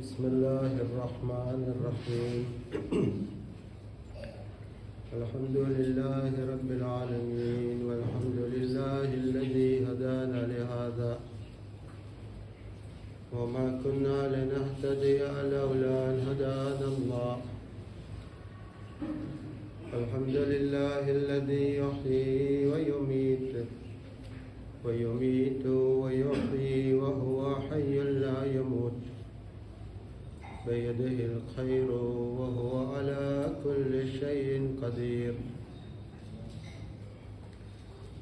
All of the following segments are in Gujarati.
بسم الله الرحمن الرحيم الحمد لله رب العالمين والحمد لله الذي هدانا لهذا وما كنا لنهتدي لولا أن هدانا الله الحمد لله الذي يحيي ويميت ويحيي وهو حي لا يموت بيده الخير وهو على كل شيء قدير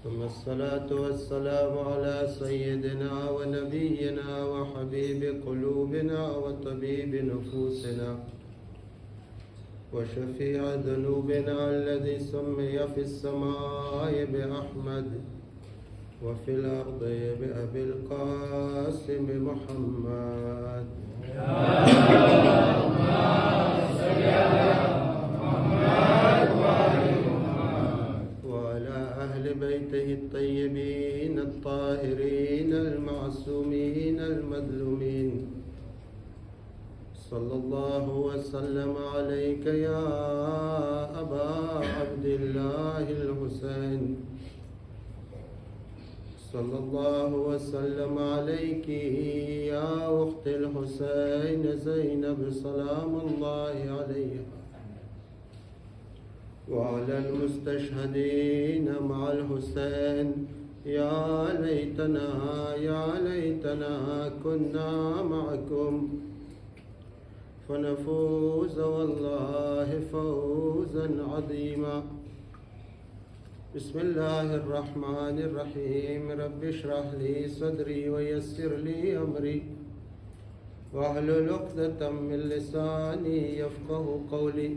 ثم الصلاة والسلام على سيدنا ونبينا وحبيب قلوبنا وطبيب نفوسنا وشفيع ذنوبنا الذي سمي في السماء بأحمد وفي الأرض بأبي القاسم محمد وعلى أهل بيته الطيبين الطاهرين المعصومين المظلومين صلى الله وسلم عليك يا أبا عبد الله الحسين صلى الله وسلم عليك يا أخت الحسين زينب سلام الله عليها وعلى المستشهدين مع الحسين يا ليتنا كنا معكم فنفوز والله فوزا عظيما. بسم الله الرحمن الرحيم رب اشرح لي صدري ويسر لي أمري واحلل عقدة من لساني يفقه قولي.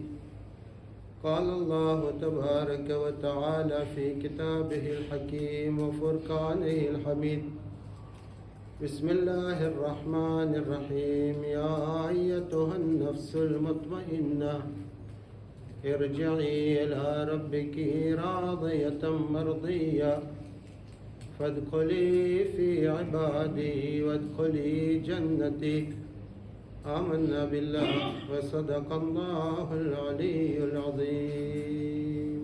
قال الله تبارك وتعالى في كتابه الحكيم وفرقانه الحميد بسم الله الرحمن الرحيم يا أيتها النفس المطمئنة ارجعي إلى ربك راضية مرضية فادخلي في عبادي وادخلي جنتي آمنا بالله وصدق الله العلي العظيم.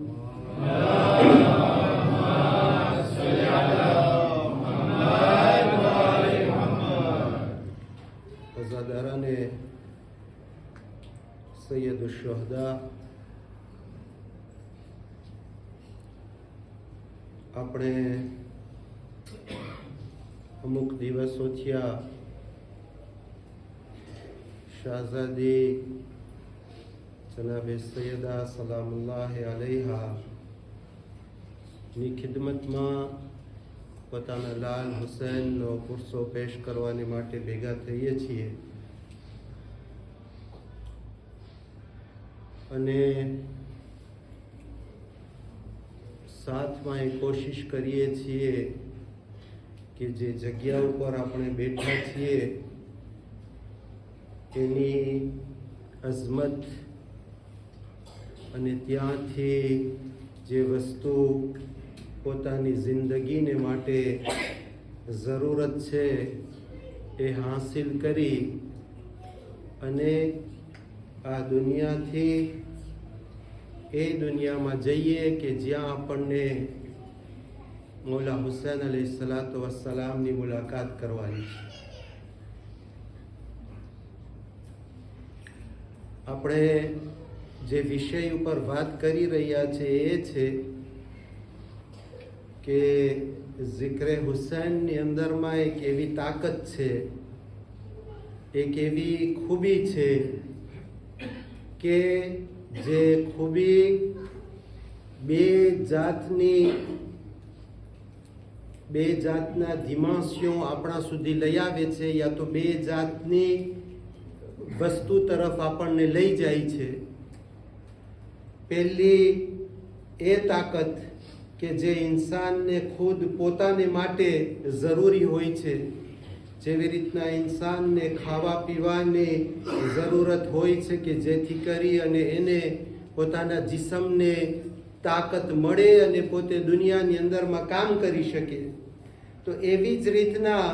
وزادران سيد الشهداء આપણે અમુક દિવસો થયા શાહઝાદી જનાબે સૈયદા સલામુલ્લાહ અલૈહા ની ખિદમતમાં પોતાના લાલ હુસૈનનો પુરસો પેશ કરવાની માટે ભેગા થઈએ છીએ અને સાથમાં એ કોશિશ કરીએ છીએ કે જે જગ્યા ઉપર આપણે બેઠા છીએ એની અઝમત અને ત્યાંથી જે વસ્તુ પોતાની જિંદગીને માટે જરૂરત છે એ હાંસિલ કરી અને આ દુનિયાથી એ દુનિયામાં જઈએ કે જ્યાં આપણને મૌલા હુસૈન અલૈહિસ્સલાતુ વસ્સલામની મુલાકાત કરવાની છે. આપણે જે વિષય ઉપર વાત કરી રહ્યા છે એ છે કે ઝિક્રે હુસૈનની અંદરમાં એક એવી તાકાત છે, એક એવી ખૂબી છે કે જે ખૂબી બે જાતના ધીમાસીઓ આપણા સુધી લઈ આવે છે, યા તો બે જાતની વસ્તુ તરફ આપણને લઈ જાય છે. પહેલી એ તાકાત કે જે ઇન્સાનને ખુદ પોતાને માટે જરૂરી હોય છે, જેવી રીતના ઇન્સાનને ખાવા પીવાની જરૂરત હોય છે કે જેથી કરી અને એને પોતાના જિસ્મને તાકાત મળે અને પોતે દુનિયાની અંદરમાં કામ કરી શકે, તો એવી જ રીતના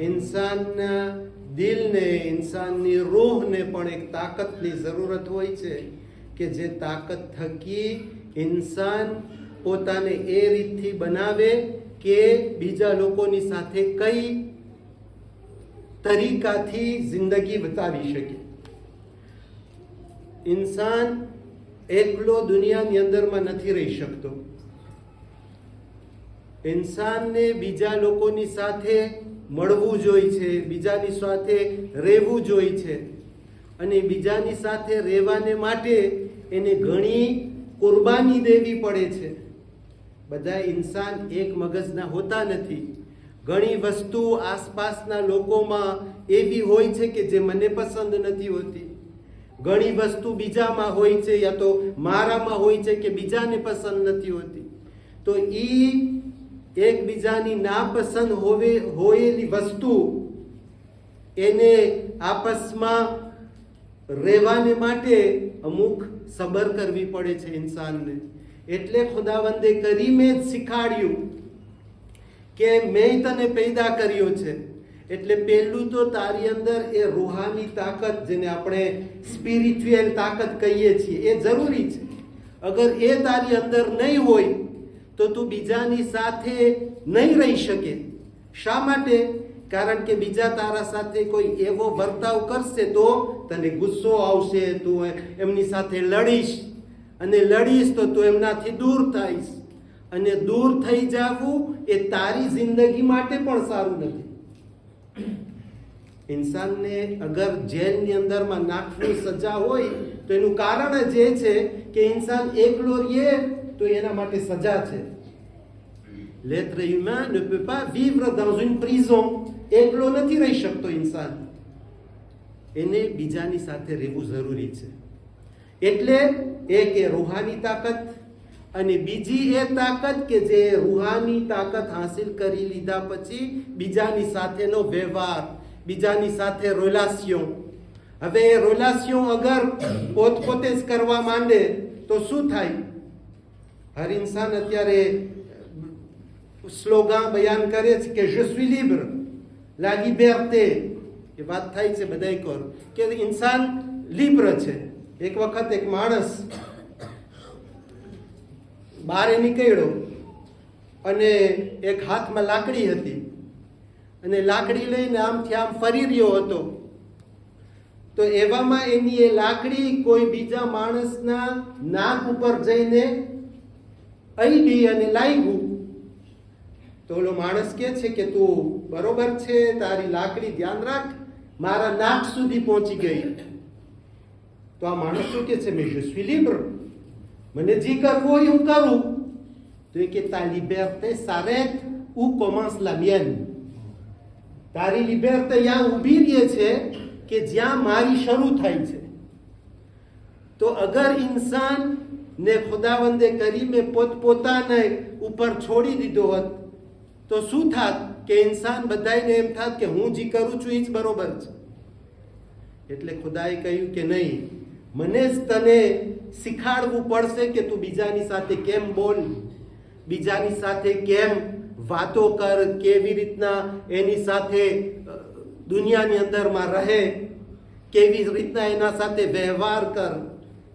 ઇન્સાનના દિલને, ઇન્સાનની રૂહને પણ એક તાકાતની જરૂરત હોય છે કે જે તાકાત થકી ઇન્સાન પોતાને એ રીતથી બનાવે કે બીજા લોકોની સાથે કઈ તરીકાથી જિંદગી વિતાવી શકે. ઇન્સાન એકલો દુનિયાની અંદરમાં નથી રહી શકતો. ઇન્સાનને બીજા લોકોની સાથે મળવું જોઈએ છે, બીજાની સાથે રહેવું જોઈએ છે, અને બીજાની સાથે રહેવાને માટે એને ઘણી કુરબાની દેવી પડે છે. બધા ઇન્સાન એક મગજના હોતા નથી. ઘણી વસ્તુ આસપાસના લોકોમાં એવી હોય છે કે જે મને પસંદ નથી હોતી. ઘણી વસ્તુ બીજામાં હોય છે યા તો મારામાં હોય છે કે બીજાને પસંદ નથી હોતી. તો એકબીજાની નાપસંદ હોયેલી વસ્તુ એને આપસમાં રહેવાને માટે અમુક સબર કરવી પડે છે ઇન્સાનને. એટલે ખુદાવંદે કરીમે જ શીખાડ્યું કે મેં તને પેદા કર્યો છે. એટલે પહેલું તો તારી અંદર એ રૂહાની તાકાત, જેને આપણે સ્પિરિચ્યુઅલ તાકાત કહીએ છીએ, એ જરૂરી છે. અગર એ તારી અંદર નહીં હોય તો તું બીજાની સાથે નહીં રહી શકે. શા માટે? કારણ કે બીજા તારા સાથે કોઈ એવો વર્તાવ કરશે તો તને ગુસ્સો આવશે, તું એમની સાથે લડીશ, અને લડીશ તો તું એમનાથી દૂર થઈશ, અને દૂર થઈ જવું એ તારી જિંદગી માટે પણ સારું નથી. ઇન્સાનને અગર જેલની અંદરમાં નાખવું સજા હોય તો એનું કારણ જ એ છે કે ઇન્સાન એકલો રહે તો એના માટે સજા છે. L'être humain ne peut pas vivre dans une prison. એકલો નથી રહી શકતો ઇન્સાન. એને બીજાની સાથે રહેવું જરૂરી છે. એટલે એક એ રૂહાની તાકાત, અને બીજી એ તાકાત કે જે રૂહાની તાકાત હાંસિલ કરી લીધા પછી બીજાની સાથેનો વ્યવહાર, બીજાની સાથે રોલાસિયો. હવે એ રોલાસિયો અગર પોતપોતે જ કરવા માંડે તો શું થાય? હર ઇન્સાન અત્યારે સ્લોગન બયાન કરે છે કે je suis libre, la liberté. એ વાત થાય છે બધાય કોર કે ઇન્સાન લિબ્ર છે. એક વખત એક માણસ બહાર નીકળ્યો અને એક હાથમાં લાકડી હતી, અને લાકડી લઈને આમથી આમ ફરી રહ્યો હતો. તો એવામાં એની એ લાકડી કોઈ બીજા માણસના નાક ઉપર જઈને અડી અને લાગ્યું. તો ઓલો માણસ કહે છે કે તું બરોબર છે, તારી લાકડી ધ્યાન રાખ, મારા નાક સુધી પહોંચી ગઈ. તો આ માણસ શું કહે છે? મેં je suis libre, મને જે કરવું હોય હું કરું. તો એ કે ta liberté s'arrête où commence la mienne. તારી લિબર્ટી ત્યાં ઊભી રહે છે કે જ્યાં મારી શરૂ થાય છે. તો અગર ઇન્સાન ને ખુદાવંદે કરીમે પોતપોતાને ઉપર છોડી દીધો હોત તો શું થાત? કે ઇન્સાન બધાને એમ થાત કે હું જે કરું છું એ જ બરોબર છે. એટલે ખુદાએ કહ્યું કે નહીં, મને જ તને શીખાડવું પડશે કે તું બીજાની સાથે કેમ બોલ, બીજાની સાથે કેમ વાતો કર, કેવી રીતના એની સાથે દુનિયાની અંદરમાં રહે, કેવી રીતના એના સાથે વ્યવહાર કર,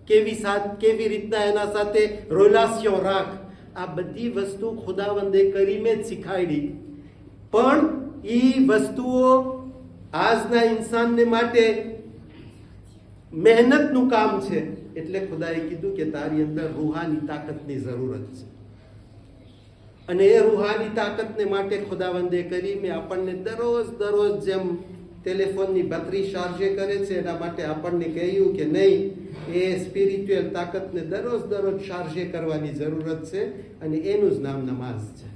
કેવી રીતના એના સાથે રોલાસિયો રાખ. આ બધી વસ્તુ ખુદાવંદે કરીમે જ શીખાડી. પણ એ વસ્તુઓ આજના ઇન્સાનને માટે મહેનતનું કામ છે. એટલે ખુદાએ કીધું કે તારી અંદર રૂહાની તાકાતની જરૂરત છે. અને એ રૂહાની તાકાતને માટે ખુદાવંદે કરીમે આપણને દરરોજ જેમ ટેલિફોનની બેટરી ચાર્જે કરે છે, એના માટે આપણને કહ્યું કે નહીં, એ સ્પિરિચ્યુઅલ તાકાતને દરરોજ ચાર્જે કરવાની જરૂરત છે, અને એનું જ નામ નમાઝ છે.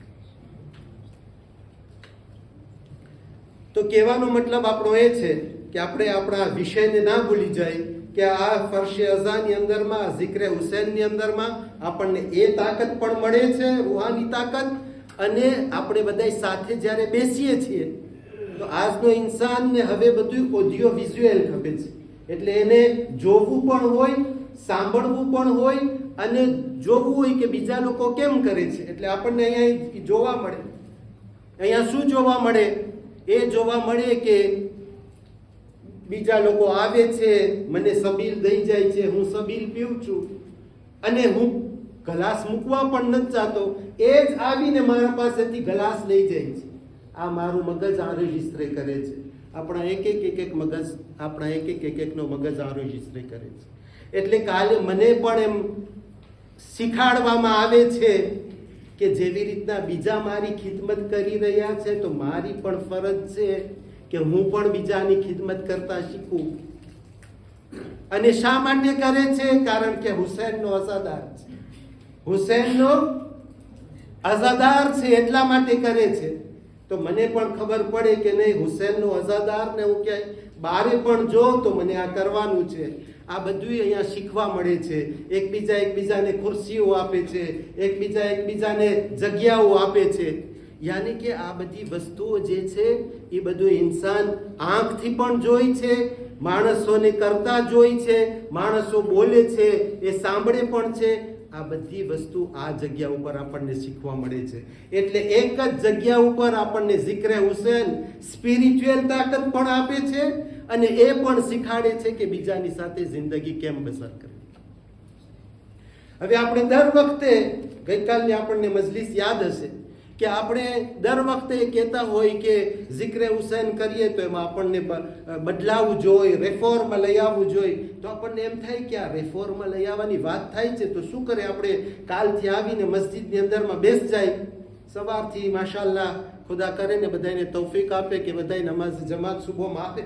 તો કહેવાનો મતલબ આપણો એ છે કે આપણે આપણા વિષયને ના ભૂલી જાય કે આ ફર્શે અઝાની અંદરમાં, ઝિક્રે હુસૈનની અંદરમાં આપણને એ તાકાત પણ મળે છે, રૂહાની તાકાત. અને આપણે બધા સાથે જ્યારે બેસીએ છીએ તો આજનો ઇન્સાનને હવે બધું ઓડિયો વિઝ્યુઅલ ખપે છે. એટલે એને જોવું પણ હોય, સાંભળવું પણ હોય, અને જોવું હોય કે બીજા લોકો કેમ કરે છે. એટલે આપણને અહીંયા જોવા મળે. અહીંયા શું જોવા મળે? એ જોવા મળે કે બીજા લોકો આવે છે, મને સબીલ દઈ જાય છે, હું સબીલ પીઉં છું અને હું ગ્લાસ મૂકવા પણ નથી જાતો, એ જ આવીને મારા પાસેથી ગ્લાસ લઈ જાય છે. આ મારું મગજ આ રજિસ્ટ્રે કરે છે. આપણા એક મગજ, આપણા એકનો મગજ આ રજિસ્ટ્રે કરે છે. એટલે કાલે મને પણ એમ શીખાડવામાં આવે છે કે જેવી રીતના બીજા મારી ખિદમત કરી રહ્યા છે, તો મારી પણ ફરજ છે કે હું પણ બીજાની ખિદમત કરતા શીખું. અને શા માટે કરે છે? કારણ કે હુસૈનનો અઝાદાર છે. હુસૈનનો અઝાદાર છે એટલા માટે કરે છે. તો મને પણ ખબર પડે કે નહીં, હુસૈનનો અઝાદાર ને હું ક્યાંય બારે પણ જો તો મને આ કરવાનું છે. આ બધું અહીંયા શીખવા મળે છે. એકબીજાને ખુરશીઓ આપે છે, એકબીજાને જગ્યાઓ આપે છે. યાની કે આ બધી વસ્તુઓ જે છે એ બધું ઇન્સાન આંખથી પણ જોઈ છે, માણસોને કરતા જોઈ છે, માણસો બોલે છે એ સાંભળે પણ છે. આ બધી વસ્તુ આ જગ્યા ઉપર આપણને શીખવા મળે છે. એટલે એક જ જગ્યા ઉપર આપણને ઝિક્રે હુસૈન સ્પિરિચ્યુઅલ તાકાત પણ આપે છે અને એ પણ શીખાડે છે કે બીજાની સાથે જિંદગી કેમ બસર કરવી. હવે આપણે દર વખતે, ગઈકાલની આપણને મજલિસ યાદ હશે કે આપણે દર વખતે કહેતા હોય કે ઝિક્રે હુસૈન કરીએ તો એમાં આપણને બદલાવવું જોઈએ, રેફોર્મ લઈ આવવું જોઈએ. તો આપણને એમ થાય કે આ રેફોર્મ લઈ આવવાની વાત થાય છે તો શું કરે, આપણે કાલથી આવીને મસ્જિદની અંદરમાં બેસ જાય, સવારથી માશાલ્લાહ ખુદા કરે ને બધાને તૌફીક આપે કે બધા નમાઝ જમાત સુબહમાં આપે.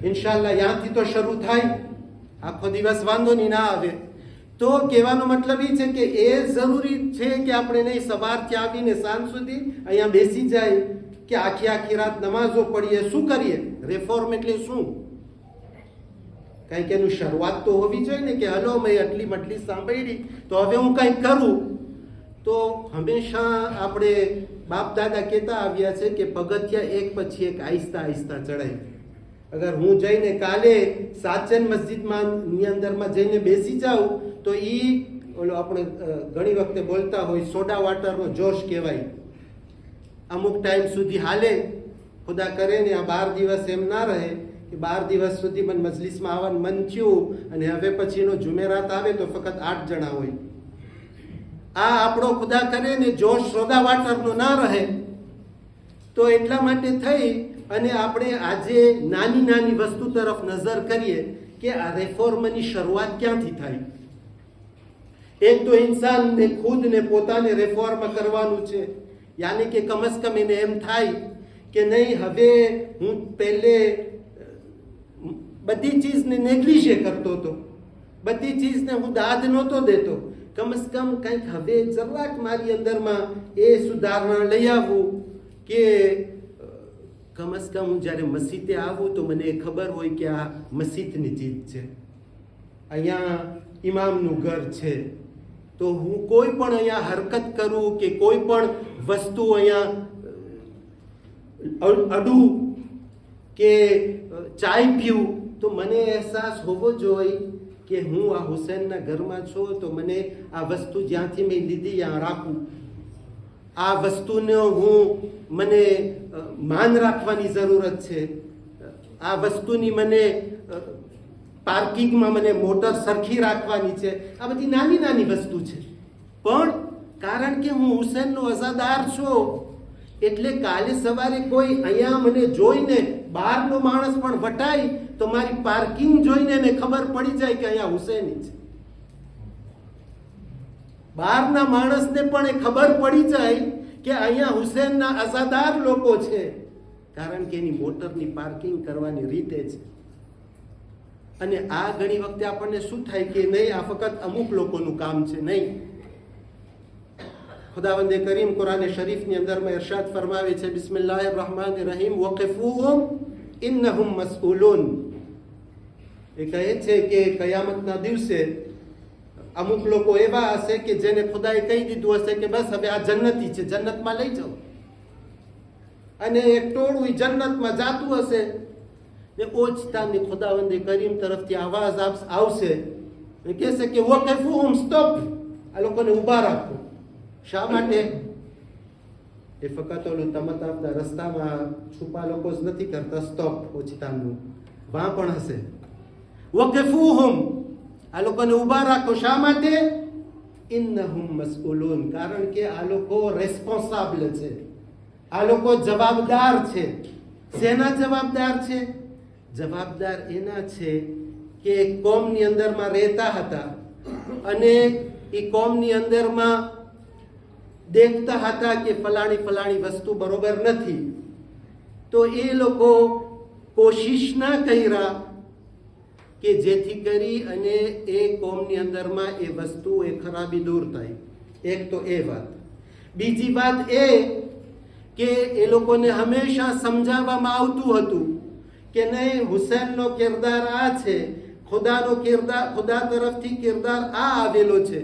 ઇન્શાલ્લાહ ત્યાંથી તો શરૂ થાય, આખો દિવસ વાંધો નહીં ના આવે. તો કહેવાનો મતલબ એ છે કે એ જરૂરી છે કે આપણે નહીં સવારથી આવીને સાંજ સુધી અહીંયા બેસી જાય કે આખી રાત નમાઝો પડીએ. શું કરીએ? રેફોર્મ એટલે શું? કંઈક એનું શરૂઆત તો હોવી જોઈએ ને કે હલો મેં આટલી મટલી સાંભળી તો હવે હું કંઈક કરું. તો હંમેશા આપણે બાપ દાદા કહેતા આવ્યા છે કે પગથિયા એક પછી એક આહિસ્તા આહિસ્તા ચડાય. અગર હું જઈને કાલે સાચન મસ્જિદમાં ની અંદરમાં જઈને બેસી જાઉં તો ઓલો આપણે ઘણી વખતે બોલતા હોય સોડા વોટરનો જોશ કહેવાય. અમુક ટાઈમ સુધી હાલે, ખુદા કરે ને આ 12 દિવસ એમ ના રહે કે 12 દિવસ સુધી મને મજલિસમાં આવવાનું મન થયું અને હવે પછીનો જુમેરાત આવે તો ફક્ત 8 જણા હોય. આ આપણો ખુદા કરે ને જોશ સોડા વોટરનો ના રહે. તો એટલા માટે થઈ અને આપણે આજે નાની વસ્તુ તરફ નજર કરીએ કે આ રેફોર્મની શરૂઆત ક્યાંથી થાય. એક તો ઇન્સાનને ખુદને પોતાને રેફોર્મ કરવાનું છે. યાની કે કમસ કમ એને એમ થાય કે નહીં હવે હું પહેલે બધી ચીજને નેગ્લિજે કરતો હતો, બધી ચીજને હું દાદ નહોતો દેતો. કમસ કમ કંઈક હવે જરાક મારી અંદરમાં એ સુધારણા લઈ આવવું કે કમસ કમ હું જ્યારે મસ્જિદે આવું તો મને ખબર હોય કે આ મસ્જિદની ચીજ છે, અહીંયા ઇમામનું ઘર છે. તો હું કોઈ પણ અહીંયા હરકત કરું કે કોઈ પણ વસ્તુ અહીંયા અડું કે ચાય પીવું તો મને અહેસાસ હોવો જોઈએ કે હું આ હુસૈનના ઘરમાં છું તો મને આ વસ્તુ જ્યાંથી મેં લીધી ત્યાં રાખું. આ વસ્તુનો મને માન રાખવાની જરૂરત છે. આ વસ્તુની મને પાર્કિંગમાં મને મોટર સરખી રાખવાની છે. આ બધી નાની વસ્તુ છે. પણ કારણ કે હું હુસૈનનો અઝાદાર છું એટલે કાલે સવારે કોઈ અહીંયા મને જોઈને બહારનો માણસ પણ વટાય તો મારી પાર્કિંગ જોઈને એને ખબર પડી જાય કે અહીંયા હુસૈની છે. બહારના માણસને પણ એ ખબર પડી જાય કે અહીંયા હુસૈનના અઝાદાર લોકો છે, કારણ કે એની મોટરની પાર્કિંગ કરવાની રીતે છે. અને આ ઘણી વખતે આપણને શું થાય કે નહીં આ ફક્ત અમુક લોકોનું કામ છે. નહીં, ખુદાવંદે કરીમ કુરાન શરીફની અંદરમાં ઇરશાદ ફરમાવે છે બિસ્મિલ્લાહિર રહમાનિર રહીમ વકિફૂહુમ ઇન્નહુમ મસઉલુન. એ કહે છે કે કયામતના દિવસે અમુક લોકો એવા હશે કે જેને ખુદાએ કહી દીધું હશે કે બસ હવે આ જન્નતી છે, જન્નતમાં લઈ જાઓ. અને એક ટોળું જન્નતમાં જાતું હશે ને ઓછતાની ખુદાવંદે કરીમ તરફથી આવાજ આવશે અને કહેશે કે વકિફૂહુમ સ્ટોપ, આ લોકોને ઊભા રાખો. શા માટે? એ ફક્ત ઓલું તમતાપના રસ્તામાં છુપા લોકો જ નથી કરતા સ્ટોપ ઓછતાનું. વાં પણ હશે. વકફૂહુમ, આ લોકોને ઊભા રાખો. શા માટે? ઇન્નહુમ મસઉલૂન, કારણ કે આ લોકો રેસ્પોન્સાબલ છે, આ લોકો જવાબદાર છે. શેના જવાબદાર છે? જવાબદાર એના છે કે એક કોમની અંદરમાં રહેતા હતા અને એ કોમની અંદરમાં દેખતા હતા કે ફલાણી વસ્તુ બરોબર નથી, તો એ લોકો કોશિશ ના કર્યા કે જેથી કરી અને એ કોમની અંદરમાં એ વસ્તુ, એ ખરાબી દૂર થાય. એક તો એ વાત. બીજી વાત એ કે એ લોકોને હંમેશા સમજાવવામાં આવતું હતું કે નહીં, હુસૈનનો કિરદાર આ છે, ખુદાનો કિરદાર, ખુદા તરફથી કિરદાર આ આવેલો છે.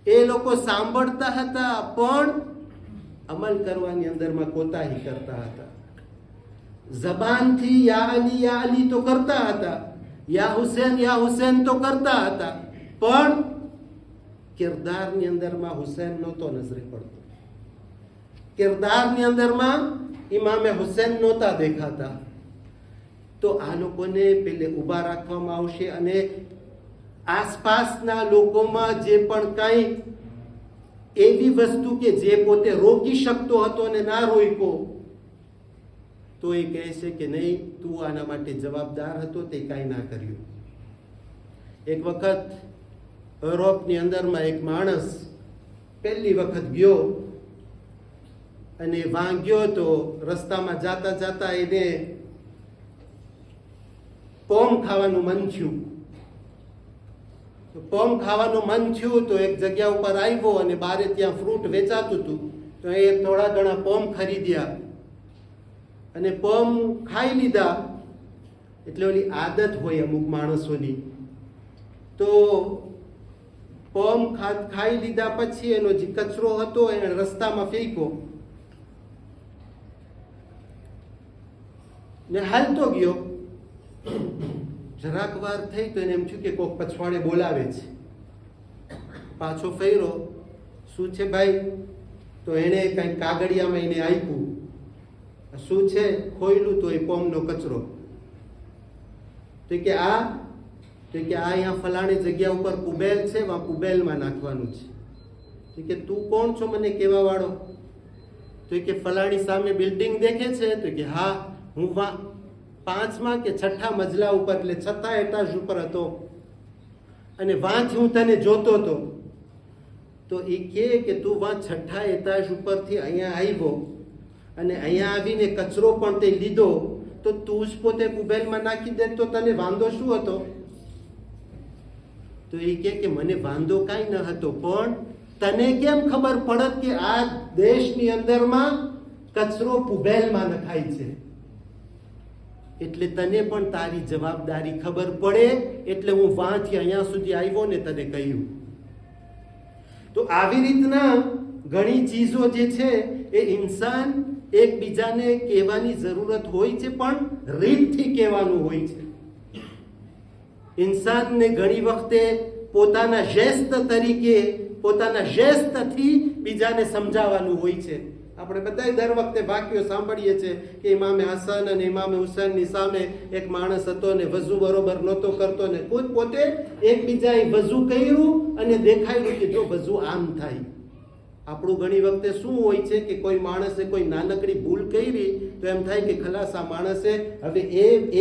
એ લોકો સાંભળતા હતા પણ અમલ કરવાની અંદરમાં કોતાહી કરતા હતા. જબાનથી યા અલી તો કરતા હતા, યા હુસૈન તો કરતા હતા, પણ કિરદારની અંદરમાં હુસૈન નહોતો નજરે પડતો. કિરદારની અંદરમાં ઇમામે હુસૈન નહોતા દેખાતા. તો આ લોકોને પેલે ઊભા રાખવામાં આવશે અને આસપાસના લોકોમાં જે પણ કંઈ એવી વસ્તુ કે જે પોતે રોકી શકતો હતો અને ના રોક્યો, તો એ કહે છે કે નહીં, તું આના માટે જવાબદાર હતો, તે કાંઈ ના કર્યું. એક વખત યુરોપની અંદરમાં એક માણસ પહેલી વખત ગયો અને વાંગ્યો તો રસ્તામાં જાતા જાતા એને પોમ ખાવાનું મન થયું. પોમ ખાવાનું મન થયું તો એક જગ્યા ઉપર આવ્યો અને બારે ત્યાં ફ્રૂટ વેચાતું હતું, તો એ થોડા ઘણા પોમ ખરીદ્યા અને પોમ ખાઈ લીધા. એટલે ઓલી આદત હોય અમુક માણસોની, તો પોમ ખાઈ લીધા પછી એનો જે કચરો હતો એને રસ્તામાં ફેંક્યો ને હાલતો ગયો. જરાક વાર થઈ તો એને એમ થયું કે કોક પછવાડે બોલાવે છે. પાછો ફેર્યો, શું છે ભાઈ? તો એને કંઈક કાગળિયામાં એને આપ્યું. શું છે? ખોયલું તો એ પોમનો કચરો. તો કે આ અહીંયા ફલાણી જગ્યા ઉપર કુબેલ છે, વાં કુબેલમાં નાખવાનું છે. તો કે તું કોણ છો મને કહેવા વાળો? તો કે ફલાણી સામે બિલ્ડિંગ દેખે છે? તો કે હા, હું 5મા કે 6ઠા મજલા ઉપર, એટલે 6થા એટાજ ઉપર હતો અને વાંથી હું તને જોતો હતો. તો એ કે તું વાં 6ઠા એટાજ ઉપરથી અહીંયા આવ્યો અને અહીંયા આવીને કચરો પણ તે લીધો, તો તું જ પોતે કુબેલમાં નાખી દે તો તને વાંધો શું હતો? તો એ કે મને વાંધો કાંઈ ન હતો, પણ તને કેમ ખબર પડત કે આ દેશની અંદરમાં કચરો કુબેલમાં નખાય છે? એટલે તને પણ તારી જવાબદારી ખબર પડે, એટલે હું વાંથી અહીંયા સુધી આવ્યો ને તને કહ્યું. તો આવી રીતના ઘણી ચીજો જે છે એ ઇન્સાન એકબીજાને કહેવાની જરૂરત હોય છે, પણ રીતથી કહેવાનું હોય છે. ઇન્સાનને ઘણી વખતે પોતાના જેસ્ટ તરીકે, પોતાના જેસ્ટથી બીજાને સમજાવવાનું હોય છે. આપણે બધાય દર વખતે વાક્યો સાંભળીએ છીએ કે ઇમામે હસન અને ઇમામે હુસૈનની સામે એક માણસ હતો ને વઝુ બરોબર નહોતો કરતો ને પોતે એકબીજાએ વઝુ કર્યું અને દેખાડ્યું કે જો વઝુ આમ થાય. આપણું ઘણી વખતે શું હોય છે કે કોઈ માણસે કોઈ નાનકડી ભૂલ કરી તો એમ થાય કે ખલાસ આ માણસે હવે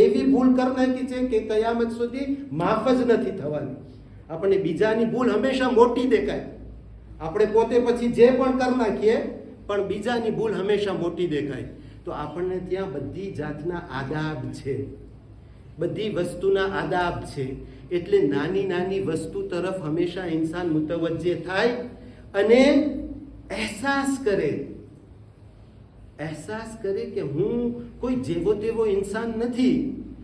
એવી ભૂલ કરી નાખી છે કે કયામત સુધી માફ જ નથી થવાની. આપણને બીજાની ભૂલ હંમેશા મોટી દેખાય, આપણે પોતે પછી જે પણ કરી નાખીએ પણ બીજાની ભૂલ હંમેશા મોટી દેખાય. તો આપણને ત્યાં બધી જાતના આદાબ છે, બધી વસ્તુના આદાબ છે. એટલે નાની નાની વસ્તુ તરફ હંમેશા ઇન્સાન મુતવજ્જે થાય અને અહેસાસ કરે કે હું કોઈ જેવો તેવો ઇન્સાન નથી.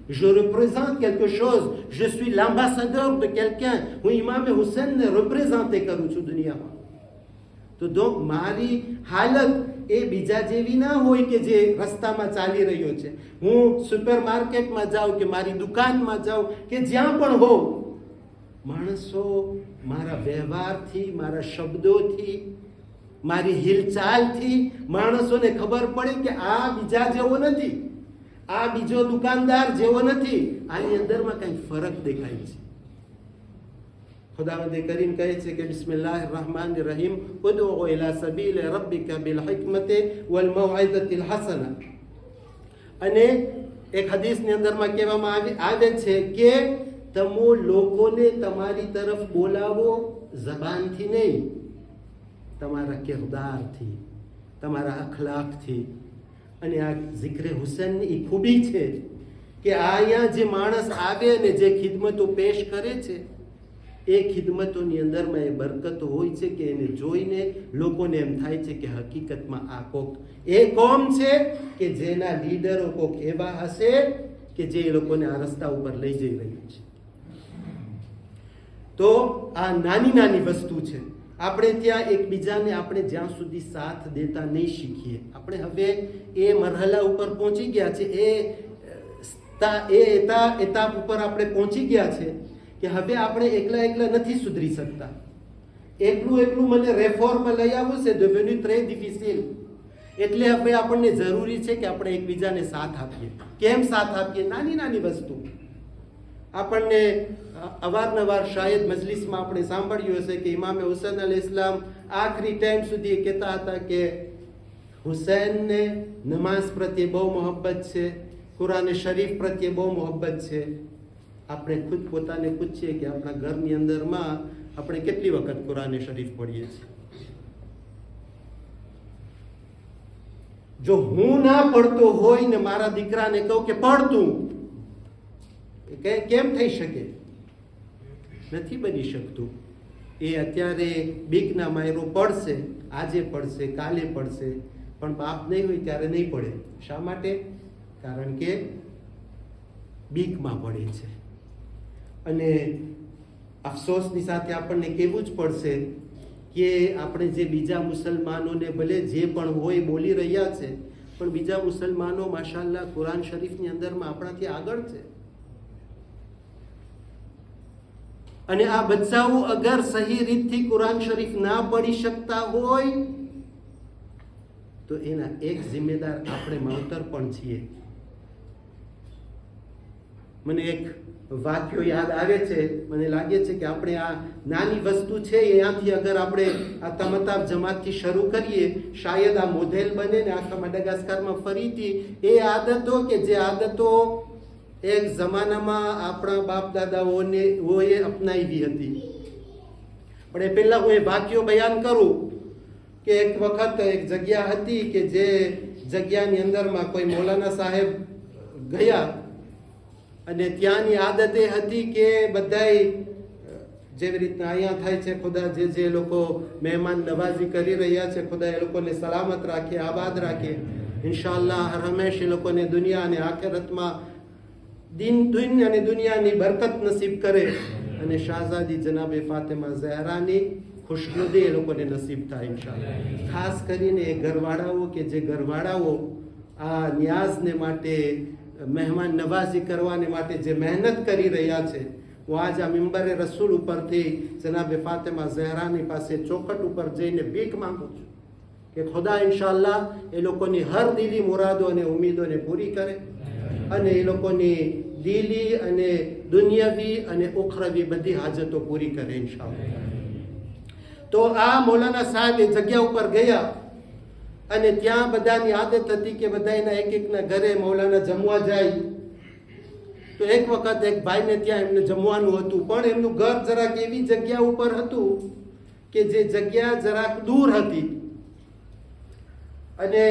Je représente quelque chose, je suis l'ambassadeur de quelqu'un. હું ઇમામે હુસૈનને રિપ્રેઝન્ટ કરું છું દુનિયામાં. તો મારી હાલત એ બીજા જેવી ના હોય કે જે રસ્તામાં ચાલી રહ્યો છે. હું સુપર માર્કેટમાં જાઉં કે મારી દુકાનમાં જાઉં કે જ્યાં પણ હોઉં, માણસો મારા વ્યવહારથી, મારા શબ્દોથી, મારી હિલચાલથી માણસોને ખબર પડે કે આ બીજા જેવો નથી, આ બીજો દુકાનદાર જેવો નથી, આની અંદરમાં કંઈક ફરક દેખાય છે. ખુદાવંદ કરીમ કહે છે કે બિસ્મિલ્લાહિર રહેમાનિર રહીમ ઉદઉ ઇલા સબીલ રબ્બિકા બિલહિકમતિ વલ મૌઇઝતિલ હસના. અને એક હદીસની અંદરમાં કહેવામાં આવે છે કે તમે લોકોને તમારી તરફ બોલાવો જબાનથી નહીં, તમારા કિરદારથી, તમારા અખલાકથી. અને આ ઝિક્રે હુસૈનની એ ખૂબી છે કે અહીંયા જે માણસ આવે ને જે ખિદમતો પેશ કરે છે, એ ખિદમતોની અંદરમાં એ બરકતો હોય છે કે એને જોઈને લોકોને એમ થાય છે કે હકીકતમાં આ કોક એ કોમ છે કે જેના લીડરો કોક એવા હશે કે જે એ લોકોને આ રસ્તા ઉપર લઈ જઈ રહ્યું છે. તો આ નાની નાની વસ્તુ છે. આપણે ત્યાં એકબીજાને આપણે જ્યાં સુધી સાથ દેતા નહીં શીખીએ, આપણે હવે એ મરહલા ઉપર પહોંચી ગયા છે, એ એતાપ ઉપર આપણે પહોંચી ગયા છે કે હવે આપણે એકલા નથી સુધરી શકતા. એકલું મને રેફોર્મ લઈ આવવું છે devenu très difficile. એટલે હવે આપણને જરૂરી છે કે આપણે એકબીજાને સાથ આપીએ. કેમ સાથ આપીએ? નાની નાની વસ્તુ. આપણને અવારનવાર શાયદ મજલિસમાં આપણે સાંભળ્યું હશે કે ઇમામ હુસૈન અલૈહિસ્સલામ આખરી ટાઈમ સુધી કહેતા હતા કે હુસૈનને નમાઝ પ્રત્યે બહુ મોહબ્બત છે, કુરાન શરીફ પ્રત્યે બહુ મોહબ્બત છે. આપણે ખુદ પોતાને પૂછીએ કે આપણા ઘરની અંદરમાં આપણે કેટલી વખત કુરાન શરીફ પઢીએ છીએ? જો હું ના પડતો હોય ને મારા દીકરાને કહું કે પડતું, કેમ થઈ શકે? નથી બની શકતું. એ અત્યારે બીકના માયરો પડશે, આજે પડશે, કાલે પડશે, પણ બાપ નહીં હોય ત્યારે નહીં પડે. શા માટે? કારણ કે બીકમાં પડે છે. અને અફસોસની સાથે આપણને કહેવું જ પડશે કે આપણે જે બીજા મુસલમાનોને ભલે જે પણ હોય બોલી રહ્યા છે, પણ બીજા મુસલમાનો માશાઅલ્લાહ કુરાન શરીફની અંદરમાં આપણાથી આગળ છે. અને આ બચ્ચાઓ અગર સહી રીતથી કુરાન શરીફ ના પઢી શકતા હોય તો એના એક જિમ્મેદાર આપણે માવતર પણ છીએ. મને એક વાક્યો યાદ આવે છે. મને લાગે છે કે આપણે આ નાની વસ્તુ છે અહીંયાથી અગર આપણે આ તમતાબ જમાતથી શરૂ કરીએ, શાયદ આ મોડેલ બને ને આખા મડાગાસ્કરમાં ફરીથી એ આદતો કે જે આદતો એક જમાનામાં આપણા બાપ દાદાઓએ અપનાવી હતી. પણ એ પહેલા હું એ વાક્યો બયાન કરું કે એક વખત એક જગ્યા હતી કે જે જગ્યાની અંદરમાં કોઈ મૌલાના સાહેબ ગયા અને ત્યાંની આદત એ હતી કે બધાય જેવી રીતના અહીંયા થાય છે, ખુદા જે લોકો મહેમાન નવાઝી કરી રહ્યા છે, ખુદા એ લોકોને સલામત રાખે, આબાદ રાખે. ઇન્શાઅલ્લાહ હર હંમેશ એ લોકોને દુનિયા અને આખિરતમાં દિન અને દુનિયાની બરકત નસીબ કરે અને શાહઝાદી જનાબે ફાતિમા ઝહરાની ખુશનુદી એ લોકોને નસીબ થાય ઇન્શાઅલ્લાહ. ખાસ કરીને એ ઘરવાળાઓ કે જે ઘરવાળાઓ આ નિયાઝને માટે, મહેમાન નવાઝી કરવાને માટે જે મહેનત કરી રહ્યા છે, હું આજ આ મિંબરે રસૂલ ઉપરથી જનાબે ફાતિમા ઝહરાની પાસે ચોખટ ઉપર જઈને ભીખ માંગુ છું કે ખુદા ઇન્શાઅલ્લાહ એ લોકોની હર દિલી મુરાદો અને ઉમ્મીદોને પૂરી કરે અને એ લોકોની દિલી અને દુનિયાવી અને ઉખરવી બધી હાજતો પૂરી કરે ઇન્શાઅલ્લાહ. તો આ મૌલાના સાહેબ એ જગ્યા ઉપર ગયા અને ત્યાં બધાની આદત હતી કે બધાના એકના ઘરે મૌલાના જમવા જાય. તો એક વખત એક ભાઈને ત્યાં એમને જમવાનું હતું, પણ એમનું ઘર જરાક એવી જગ્યા ઉપર હતું કે જે જગ્યા જરાક દૂર હતી અને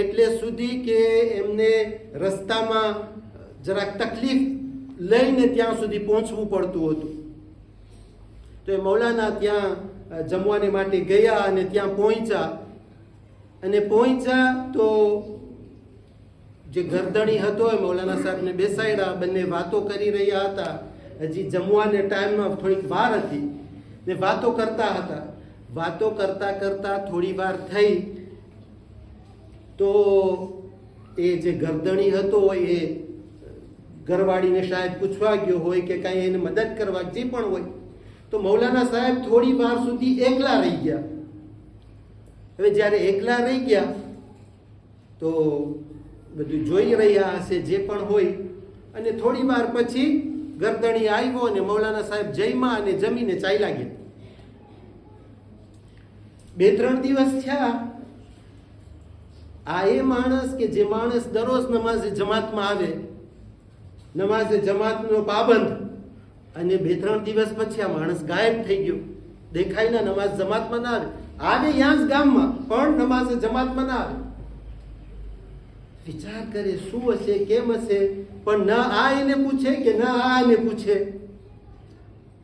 એટલે સુધી કે એમને રસ્તામાં જરાક તકલીફ લઈને ત્યાં સુધી પહોંચવું પડતું હતું. તો એ મૌલાના ત્યાં જમવાને માટે ગયા અને ત્યાં પહોંચ્યા તો જે ગરદણી હતો એ મૌલાના સાહેબને બેસાડ્યા. બંને વાતો કરી રહ્યા હતા. હજી જમવાને ટાઈમમાં થોડીક વાર હતી ને વાતો કરતા હતા. વાતો કરતા થોડી વાર થઈ તો એ જે ગરદણી હતો એ ઘરવાળીને શાયદ પૂછવા ગયો હોય કે કાંઈ એને મદદ કરવા જે પણ હોય. તો મૌલાના સાહેબ થોડી વાર સુધી એકલા રહી ગયા. હવે જ્યારે એકલા રહી ગયા તો બધું જોઈ રહ્યા હશે જે પણ હોય. અને થોડી વાર પછી ગરદણી આવ્યો અને મૌલાના સાહેબ જમ્યા અને જમીને ચાલ્યા ગયા. 2-3 દિવસ થયા. આ એ માણસ કે જે માણસ દરરોજ નમાઝે જમાતમાં આવે, નમાઝે જમાતનો પાબંદ, અને 2-3 દિવસ પછી આ માણસ ગાયબ થઈ ગયો. દેખાય ના, નમાઝ જમાતમાં ના આવે. આવે ત્યાં જ ગામમાં, પણ નમાઝે જમાતમાં ના આવે. વિચાર કરે શું હશે, કેમ હશે, પણ ના આ એને પૂછે કે ના આ એને પૂછે.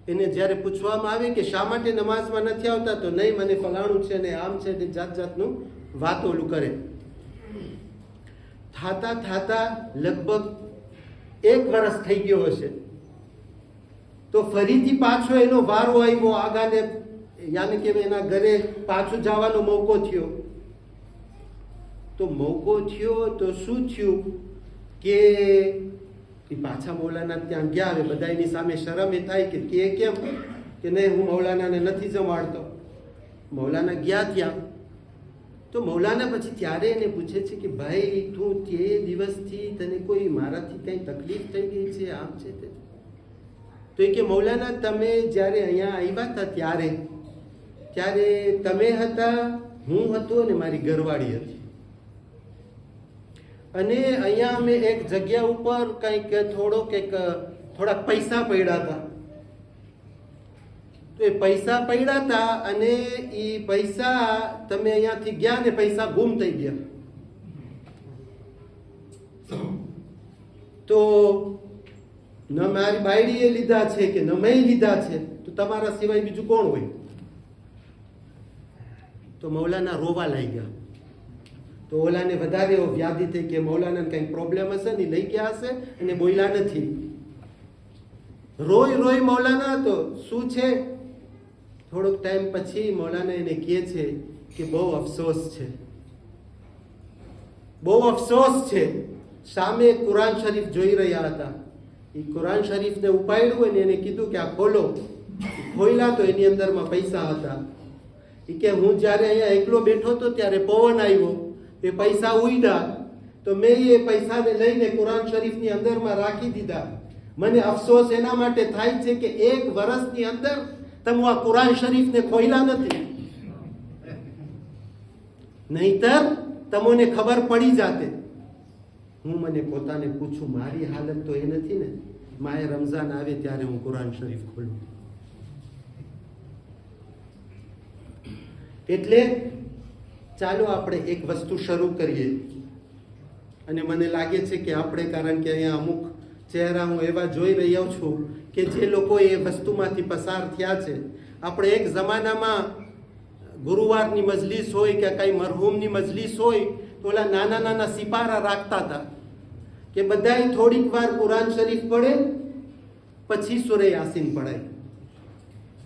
એને જ્યારે પૂછવામાં આવે કે શા માટે નમાઝમાં નથી આવતા, તો નહીં મને ફલાણું છે ને આમ છે ને જાત જાતનું વાત ઓલું કરે. થાતા થાતા લગભગ 1 વર્ષ થઈ ગયો હશે. તો ફરીથી પાછો એનો વારો આવ્યો. આગાને યાને કે એના ઘરે પાછું જવાનો મોકો થયો. તો મોકો થયો તો શું થયું કે પાછા મૌલાના ત્યાં ગયા. હવે બધા એની સામે શરમ એ થાય કે કેમ કે નહીં હું મૌલાનાને નથી જમાડતો. મૌલાના ગયા ત્યાં. તો મૌલાના પછી ત્યારે એને પૂછે છે કે ભાઈ તું તે દિવસથી તને કોઈ મારાથી કંઈ તકલીફ થઈ ગઈ છે, આમ છે તે. તો એ કે મૌલાના તમે જ્યારે અહીંયા આવ્યા હતા ત્યારે તમે હતા, હું હતો અને મારી ઘરવાળી હતી. અને અહીંયા અમે એક જગ્યા ઉપર કંઈક થોડાક પૈસા પડ્યા હતા. તો એ પૈસા પડ્યા હતા અને એ પૈસા તમે અહીંયાથી ગયા ને પૈસા ગુમ થઈ ગયા. તો ન મારી બાયડીએ લીધા છે કે ન મેં લીધા છે, તો તમારા સિવાય બીજું કોણ હોય? તો મૌલાના રોવા લાગ્યા. તો ઓલાને વધારે એવો વ્યાધિ થઈ કે મૌલાનાને કંઈક પ્રોબ્લેમ હશે ને લઈ ગયા હશે અને બોલ્યા નથી. રોય મૌલાના તો શું છે. થોડોક ટાઈમ પછી મૌલાના એને કહે છે કે બહુ અફસોસ છે, બહુ અફસોસ છે. સામે કુરાન શરીફ જોઈ રહ્યા હતા. એ કુરાન શરીફને ઉપાડ્યું અને એને કીધું કે આ ખોલો. ખોલ્યા તો એની અંદરમાં પૈસા હતા. એ કે હું જ્યારે અહીંયા એકલો બેઠો હતો ત્યારે પવન આવ્યો, એ પૈસા ઉડ્યા, તો મેં એ પૈસાને લઈને કુરાન શરીફની અંદરમાં રાખી દીધા. મને અફસોસ એના માટે થાય છે કે 1 વર્ષની અંદર તમે આ કુરાન શરીફને ખોલ્યા નથી, નહીતર તમને ખબર પડી જાતે. હું મને પોતાને પૂછું, મારી હાલત તો એ નથી ને. માએ રમઝાન આવે ત્યારે હું કુરાન શરીફ ખોલું. એટલે ચાલો આપણે એક વસ્તુ શરૂ કરીએ. અને મને લાગે છે કે આપણે, કારણ કે અહીંયા અમુક ચહેરા હું એવા જોઈ રહ્યો છું કે જે લોકો એ વસ્તુમાંથી પસાર થયા છે. આપણે એક જમાનામાં ગુરુવારની મજલિસ હોય કે કઈ મરહૂમની મજલિસ હોય તો ઓલા નાના સિપારા રાખતા હતા કે બધાય થોડીક વાર કુરાન શરીફ પડે પછી સૂરે યાસીન પડાય.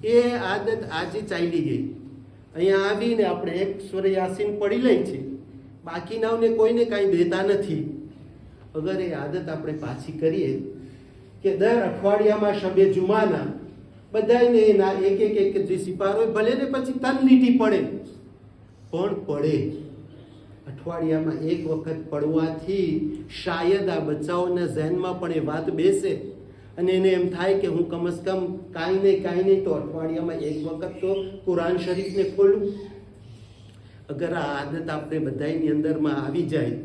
એ આદત આજે ચાલી ગઈ. અહીંયા આવીને આપણે એક સૂરે યાસીન પડી લઈ છે, બાકીનાઓને કોઈને કાંઈ દેતા નથી. અગર એ આદત આપણે પાછી કરીએ કે દર અઠવાડિયામાં શબે જુમાના બધાને એના એક જે સિપારો હોય, ભલે ને પછી તનલીટી પડે પણ પડે. અઠવાડિયામાં 1 વખત પડવાથી શાયદ આ બચ્ચાઓના ઝહેનમાં પણ એ વાત બેસે અને એને એમ થાય કે હું કમસ કમ કાંઈ નહીં તો અઠવાડિયામાં 1 વખત તો કુરાન શરીફને ખોલું. અગર આ આદત આપણે બધાની અંદરમાં આવી જાય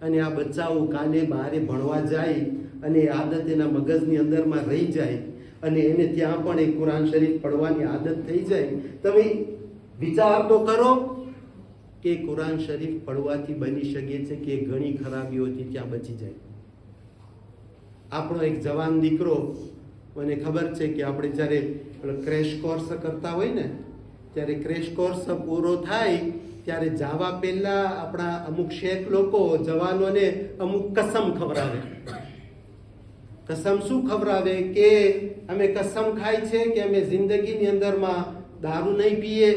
અને આ બચ્ચાઓ કાલે બહારે ભણવા જાય અને એ આદત એના મગજની અંદરમાં રહી જાય અને એને ત્યાં પણ એક કુરાન શરીફ પડવાની આદત થઈ જાય, તમે વિચાર તો કરો કે કુરાન શરીફ પડવાથી બની શકે છે કે ઘણી ખરાબીઓથી ત્યાં બચી જાય. આપણો એક જવાન દીકરો, મને ખબર છે કે આપણે જ્યારે ક્રેશ કોર્સ કરતા હોય ને ત્યારે ક્રેશ કોર્સ પૂરો થાય ત્યારે જવા પહેલા આપણા અમુક શેખ લોકો જવાનોને અમુક કસમ ખવડાવે. કસમ શું ખવડાવે કે અમે કસમ ખાય છે કે અમે જિંદગીની અંદરમાં દારૂ નહીં પીએ,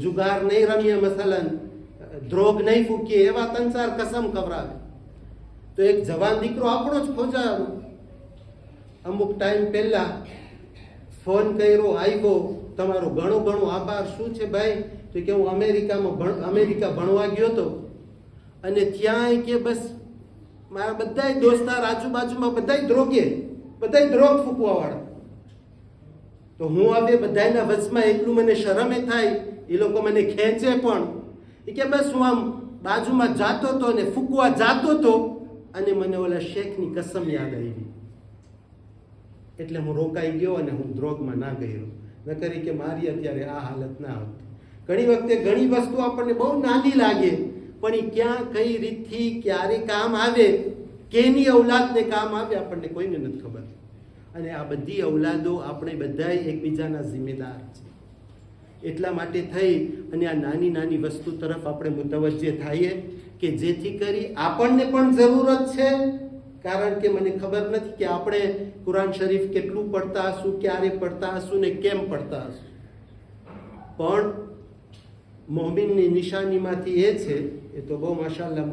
જુગાર નહીં રમીએ, મસલન ધ્રોગ નહીં ફૂકીએ, એવા 3-4 કસમ ખવડાવે. તો એક જવાન દીકરો આપણો જ ખોજાનો અમુક ટાઈમ પહેલા ફોન કર્યો, આવ્યો, તમારો ઘણો આભાર. શું છે ભાઈ? તો કે હું અમેરિકા ભણવા ગયો હતો અને ત્યાં કે બસ મારા બધાય દોસ્તાર આજુબાજુમાં બધાય ધ્રોગે, બધાય ધ્રોગ ફૂંકવાવાળા. તો હું હવે બધાયના વચમાં એટલું મને શરમે થાય, એ લોકો મને ખેંચે પણ. એ કે બસ હું આમ બાજુમાં જાતો હતો ને ફૂંકવા જાતો હતો અને મને ઓલા શેખની કસમ યાદ આવી, એટલે હું રોકાઈ ગયો અને હું ધ્રોગમાં ના ગયો. નકરી કે મારી અત્યારે આ હાલત ના આવતી. ઘણી વખતે ઘણી વસ્તુ આપણને બહુ નાની લાગે, પણ એ ક્યાં કઈ રીતથી ક્યારે કામ આવે, કેની ઔલાદને કામ આવે, આપણને કોઈને નથી ખબર. અને આ બધી ઔલાદો આપણે બધાય એકબીજાના જિમ્મેદાર છે. એટલા માટે થઈ અને આ નાની નાની વસ્તુ તરફ આપણે મુતવજ્જે થઈએ કે જેથી કરી આપણને પણ જરૂરત છે. કારણ કે મને ખબર નથી કે આપણે કુરાન શરીફ કેટલું પડતા હશું, ક્યારે પડતા હશું ને કેમ પડતા હશું. પણ મોમિનની નિશાનીમાંથી એ છે, એ તો બહુ માશાઅલ્લાહ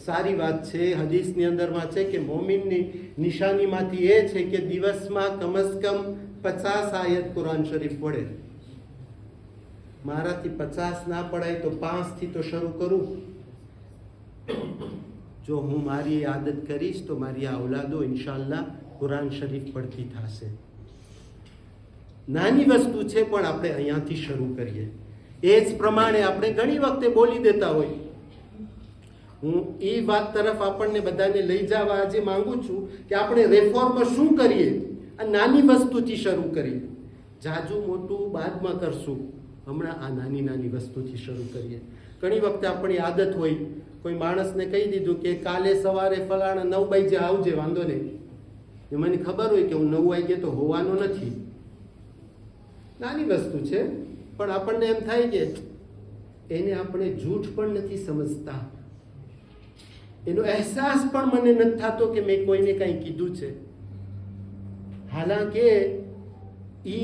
સારી વાત છે. હદીસની અંદરમાં છે કે મોમિનની નિશાનીમાંથી એ છે કે દિવસમાં કમસકમ 50 આયત કુરાન શરીફ પડે. મારાથી 50 ના પડાય તો 5 થી તો શરૂ કરું. જો હું મારી આદત કરીશ તો મારી આ ઔલાદો ઇન્શાઅલ્લાહ કુરાન શરીફ પડતી થશે. નાની વસ્તુ છે પણ આપણે અહીંયાથી શરૂ કરીએ. એ જ પ્રમાણે આપણે ઘણી વખતે બોલી દેતા હોય. હું એ વાત તરફ આપણને બધાને લઈ જવા આજે માંગુ છું કે આપણે રેફોર્મ શું કરીએ, આ નાની વસ્તુથી શરૂ કરીએ. જાજુ મોટું બાદમાં કરશું, હમણાં આ નાની નાની વસ્તુથી શરૂ કરીએ. ઘણી વખતે આપણી આદત હોય, કોઈ માણસને કહી દીધું કે કાલે સવારે ફલાણા 9 વાગે આવજે, વાંધો નહીં. મને ખબર હોય કે હું 9 વાગે તો હોવાનો નથી. નાની વસ્તુ છે પણ આપણને એમ થાય કે એને આપણે જૂઠ પણ નથી સમજતા, એનો અહેસાસ પણ મને નથી થતો કે મેં કોઈને કંઈ કીધું છે. હાલાંકે એ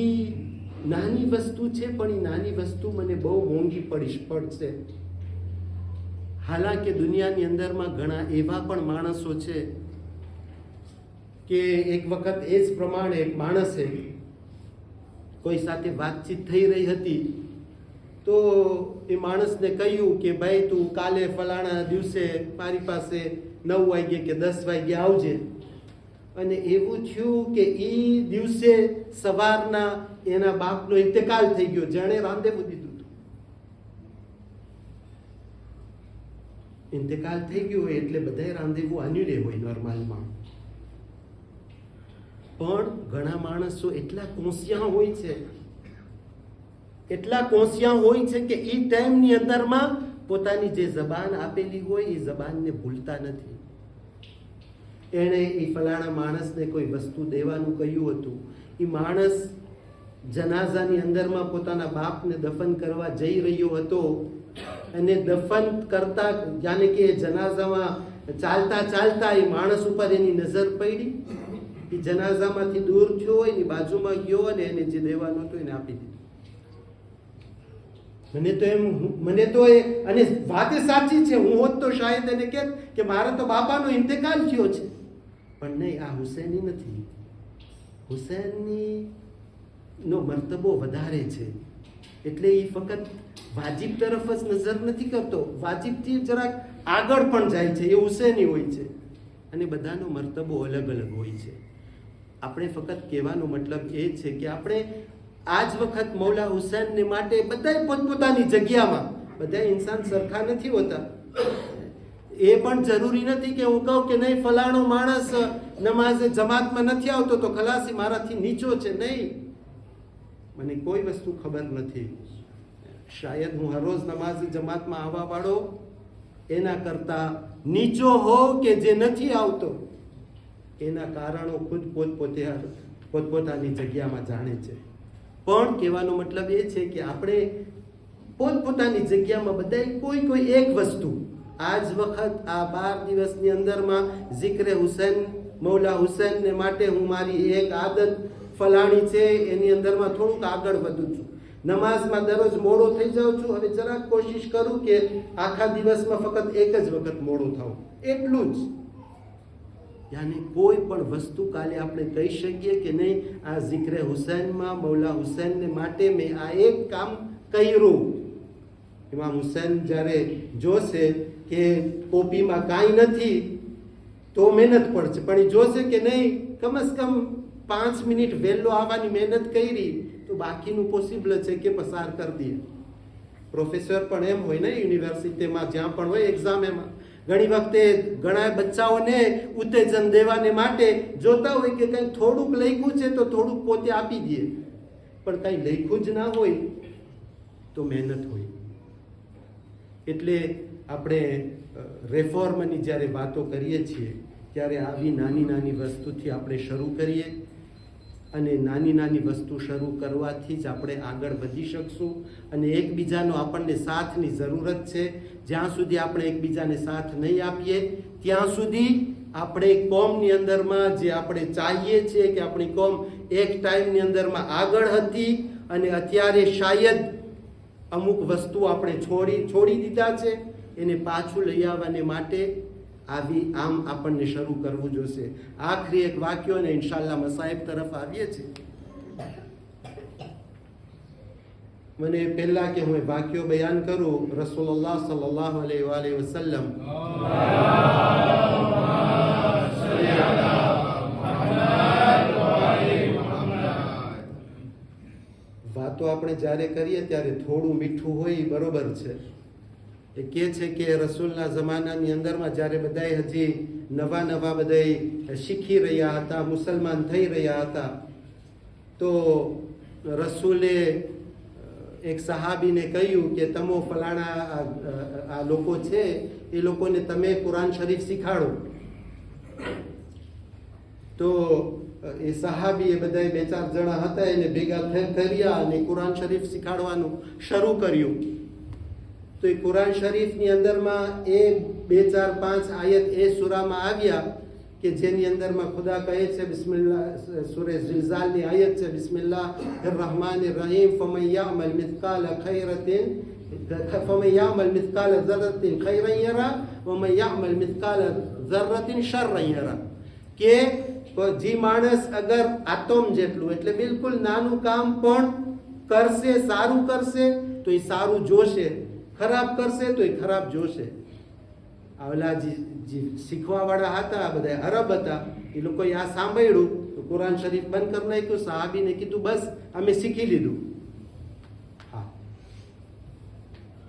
નાની વસ્તુ છે પણ એ નાની વસ્તુ મને બહુ મોંઘી પડશે. હાલાંકે દુનિયાની અંદરમાં ઘણા એવા પણ માણસો છે કે એક વખત એ જ પ્રમાણે એક માણસે કોઈ સાથે વાતચીત થઈ રહી હતી, તો એ માણસને કહ્યું કે ભાઈ તું કાલે ફલાણા દિવસે મારી પાસે 9 વાગે કે 10 વાગે આવજે. અને એવું થયું કે એ દિવસે સવારના એના બાપનો ઇન્તેકાલ થઈ ગયો, જેણે રાંદેવું દીધું હતું. ઇન્તેકાલ થઈ ગયો હોય એટલે બધાય રાંદેવું આન્યુલે હોય નોર્મલમાં. પણ ઘણા માણસો એટલા કોંસિયા હોય છે, એટલા કોંસિયા હોય છે કે એ ટાઈમની અંદરમાં પોતાની જે જબાન આપેલી હોય એ જબાનને ભૂલતા નથી. એણે એ ફલાણા માણસને કોઈ વસ્તુ દેવાનું કહ્યું હતું. એ માણસ જનાઝાની અંદરમાં પોતાના બાપને દફન કરવા જઈ રહ્યો હતો અને દફન કરતા જાણે કે જનાઝામાં ચાલતા ચાલતા એ માણસ ઉપર એની નજર પડી. એ જનાઝામાંથી દૂર થયો, એની બાજુમાં ગયો અને એને જે દેવાનું હતું એને આપી દીધું. મને તો એ અને વાત સાચી છે, હું હોત તો શાયદ એને કહેત કે મારા તો બાપાનો ઇન્તેકાલ થયો છે. પણ નહીં, આ હુસૈની નથી. હુસૈનની નો મર્તબો વધારે છે, એટલે એ ફક્ત વાજિબ તરફ જ નજર નથી કરતો, વાજિબથી જરાક આગળ પણ જાય છે. એ હુસૈની હોય છે અને બધાનો મર્તબો અલગ અલગ હોય છે. આપણે ફક્ત કહેવાનો મતલબ એ છે કે આપણે આજ વખત મૌલા હુસૈનને માટે બધાય પોતપોતાની જગ્યામાં, બધા ઇન્સાન સરખા નથી હોતા. એ પણ જરૂરી નથી કે હું કહું કે નહીં ફલાણો માણસ નમાઝે જમાતમાં નથી આવતો તો ખલાસી મારાથી નીચો છે. નહીં, મને કોઈ વસ્તુ ખબર નથી. શાયદ હું હરરોજ નમાઝે જમાતમાં આવવા વાળો એના કરતા નીચો હોવ કે જે નથી આવતો. એના કારણો ખુદ પોતપોતાની જગ્યામાં જાણે છે. પણ કહેવાનો મતલબ એ છે કે આપણે પોતપોતાની જગ્યામાં બધાય કોઈ એક વસ્તુ, આજ વખત આ 12 દિવસની અંદરમાં જિક્રે હુસૈન, મૌલા હુસૈનને માટે હું મારી એક આદત ફલાણી છે એની અંદરમાં થોડુંક આગળ વધું છું. નમાઝમાં દરરોજ મોડો થઈ જાઉં છું, હવે જરાક કોશિશ કરું કે આખા દિવસમાં ફક્ત એક જ વખત મોડો થાઉં, એટલું જ. યાની કોઈ પણ વસ્તુ કાલે આપણે કહી શકીએ કે નહીં આ જિક્રે હુસૈનમાં મૌલા હુસૈનને માટે મેં આ એક કામ કર્યું. ઇમામ હુસૈન જ્યારે જોશે કે કોપીમાં કાંઈ નથી તો મહેનત પડશે, પણ એ જોશે કે નહીં કમસે કમ 5 મિનિટ વહેલો આવવાની મહેનત કરી તો બાકીનું પોસિબલ છે કે પસાર કરી દઈએ. પ્રોફેસર પણ એમ હોય ને યુનિવર્સિટીમાં જ્યાં પણ હોય એક્ઝામ, એમાં ઘણી વખતે ઘણા બચ્ચાઓને ઉત્તેજન દેવાને માટે જોતા હોય કે કંઈક થોડુંક લખ્યું છે તો થોડુંક પોતે આપી દે, પણ કંઈ લખ્યું જ ના હોય તો મહેનત હોય. એટલે આપણે રેફોર્મની જ્યારે વાતો કરીએ છીએ ત્યારે આવી નાની નાની વસ્તુથી આપણે શરૂ કરીએ, અને નાની નાની વસ્તુ શરૂ કરવાથી જ આપણે આગળ વધી શકશું. અને એકબીજાનો આપણને સાથની જરૂરત છે. જ્યાં સુધી આપણે એકબીજાને સાથ નહીં આપીએ ત્યાં સુધી આપણે કોમની અંદરમાં જે આપણે ચાહીએ છીએ કે આપણી કોમ એક ટાઈમની અંદરમાં આગળ હતી અને અત્યારે શાયદ અમુક વસ્તુ આપણે છોડી દીધા છે, એને પાછું લઈ આવવાને માટે આમ આપણને શરૂ કરવું જોશે. આખરી એક વાક્યો ને ઇન્શાલ્લાહ મસાહિબ તરફ આવીએ છીએ. મને પહેલા કે હું વાક્યો બયાન કરું, રસૂલુલ્લાહ સલ્લલ્લાહુ અલૈહિ વસલ્લમ વાતો આપણે જ્યારે કરીએ ત્યારે થોડું મીઠું હોય બરોબર છે. એ કહે છે કે રસૂલના જમાનાની અંદરમાં જ્યારે બધાય હજી નવા બધાય શીખી રહ્યા હતા, મુસલમાન થઈ રહ્યા હતા, તો રસૂલે એક સહાબીને કહ્યું કે તમો ફલાણા આ લોકો છે એ લોકોને તમે કુરાન શરીફ શીખાડો. તો એ સહાબી એ બધા 2-4 જણા હતા એને ભેગા કર્યા અને કુરાન શરીફ શીખાડવાનું શરૂ કર્યું. તો એ કુરાન શરીફની અંદરમાં એ 2-4-5 આયત એ સૂરામાં આવ્યા કે જેની અંદરમાં ખુદા કહે છે, બિસ્મિલ્લાહ, સૂરે ઝિલઝાલની આયત છે, બિસ્મિલ્લાહિર રહમાનિર રહીમ, ફમન યઅમલ મિથકાલા ઝર્રતિન ખૈરન યરા વમન યઅમલ મિથકાલા ઝર્રતિન શર્રન યરા. કે જે માણસ અગર આતમ જેટલું એટલે બિલકુલ નાનું કામ પણ કરશે, સારું કરશે તો એ સારું જોશે, ખરાબ કરશે તો એ ખરાબ જોશે. આવલા જે શીખવાવાળા હતા બધા અરબ હતા, એ લોકોએ આ સાંભળ્યું તો કુરાન શરીફ બંધ કરી નાખ્યું. સહાબીને કીધું બસ અમે શીખી લીધું. હા,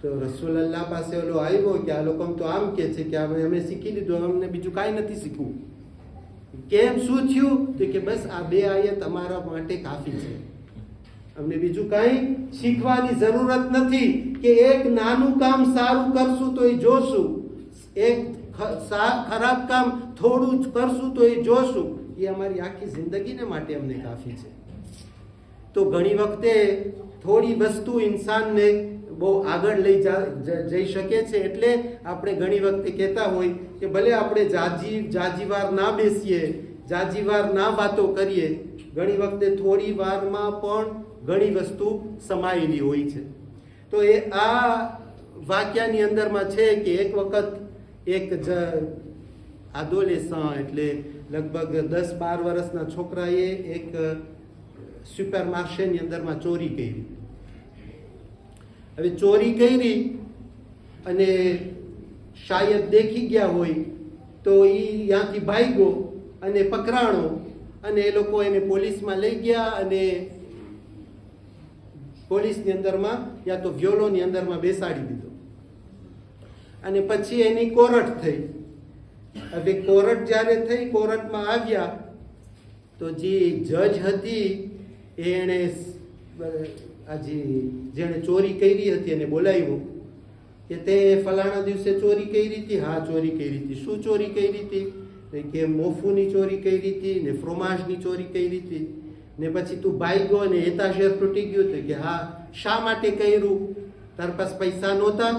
તો રસૂલલ્લાહ પાસે ઓલો આવ્યો કે આ લોકો તો આમ કે છે કે અમે શીખી લીધું, અમને બીજું કાંઈ નથી શીખવું. કેમ, શું થયું? તો કે બસ આ 2 આયત અમારા માટે કાફી છે, અમને બીજું કાંઈ શીખવાની જરૂરત નથી. કે એક નાનું કામ સારું કરશું તો એ જોશું, એક ખરાબ કામ થોડું જ કરશું તો એ જોશું. એ અમારી આખી જિંદગીને માટે અમને કાફી છે. તો ઘણી વખતે થોડી વસ્તુ ઇન્સાનને બહુ આગળ લઈ જઈ શકે છે. એટલે આપણે ઘણી વખતે કહેતા હોય કે ભલે આપણે જાજીવાર ના બેસીએ, જાજીવાર ના વાતો કરીએ, ઘણી વખતે થોડી વારમાં પણ ઘણી વસ્તુ સમાયેલી હોય છે. તો એ આ વાક્યની અંદરમાં છે કે એક વખત એક આદોલેસન એટલે લગભગ 10-12 વર્ષના છોકરાએ એક સુપર માર્કેટની અંદરમાં ચોરી કરી. હવે ચોરી કરી અને શાયદ દેખી ગયા હોય તો એ ત્યાંથી ભાગ્યો અને પકડાણો, અને એ લોકો એને પોલીસમાં લઈ ગયા અને પોલીસની અંદરમાં યા તો વ્યોલોની અંદરમાં બેસાડી દીધો. અને પછી એની કોર્ટ થઈ. હવે કોર્ટ જ્યારે થઈ, કોર્ટમાં આવ્યા તો જે જજ હતી એણે જેણે ચોરી કરી હતી એને બોલાવ્યું કે તે ફલાણા દિવસે ચોરી કરી હતી. હા, ચોરી કરી હતી. શું ચોરી કરી હતી? કે મોફુની ચોરી કરી હતી ને ફ્રોમાજની ચોરી કરી હતી. ને પછી તું ભાગ્યો ને એતાશેર તૂટી ગયું. તો કે હા. શા માટે કર્યું? તાર પાસે પૈસા નહોતા?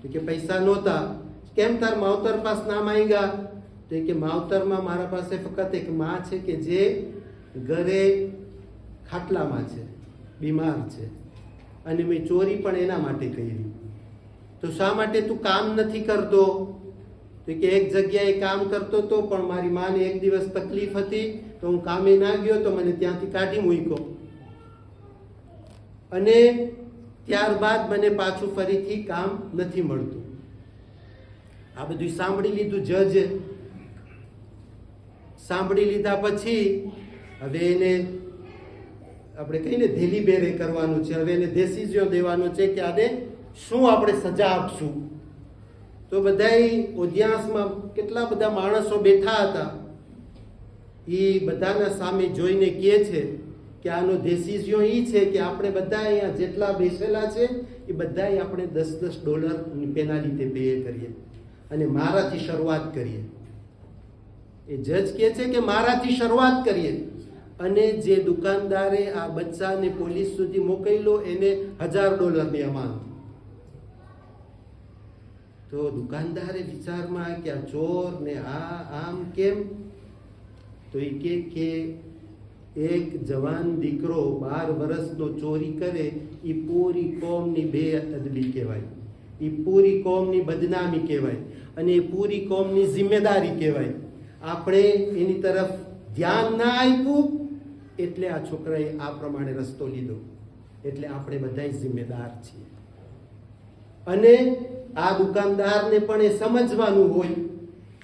તો કે પૈસા નહોતા. કેમ તાર માવતર પાસ ના માંગ્યા? તો કે માવતરમાં મારા પાસે ફક્ત એક માં છે કે જે ઘરે ખાટલામાં છે, બીમાર છે, અને મેં ચોરી પણ એના માટે કરી. તો શા માટે તું કામ નથી કરતો? તો કે એક જગ્યાએ કામ કરતો હતો પણ મારી માને એક દિવસ તકલીફ હતી તો હું કામે ના ગયો તો મને ત્યાંથી કાઢી મૂક્યો, અને ત્યારબાદ મને પાછું ફરીથી કામ નથી મળતું. આ બધું સાંભળી લીધું જજે. સાંભળી લીધા પછી હવે એને આપણે કહીને ધેલીબેરે કરવાનું છે. હવે એને દેસીજીઓ દેવાનું છે કે આને શું આપણે સજા આપશું. તો બધાય ઓડિયન્સમાં કેટલા બધા માણસો બેઠા હતા. એ બધાના સામે જોઈને કહે છે કે આનો દેસીજીઓ એ છે કે આપણે બધા અહીંયા જેટલા બેસેલા છે એ બધાય આપણે $10 પેનાલ્ટી પે કરીએ અને મારાથી શરૂઆત કરીએ. એ જજ કહે છે કે મારાથી શરૂઆત કરીએ અને જે દુકાનદારે આ બચ્ચાને પોલીસ સુધી મોકલ્યો એને $1000 અમાઉન્ટ. તો દુકાનદારે વિચારમાં કે આ ચોર ને આમ કેમ? તો એ કે એક જવાન દીકરો 12 વર્ષનો ચોરી કરે એ પૂરી કોમની બેઅદબી કહેવાય, એ પૂરી કોમની બદનામી કહેવાય અને એ પૂરી કોમની જિમ્મેદારી કહેવાય. આપણે એની તરફ ધ્યાન ના આપ્યું એટલે આ છોકરાએ આ પ્રમાણે રસ્તો લીધો. એટલે આપણે બધા જિમ્મેદાર છીએ. અને આ દુકાનદારને પણ એ સમજવાનું હોય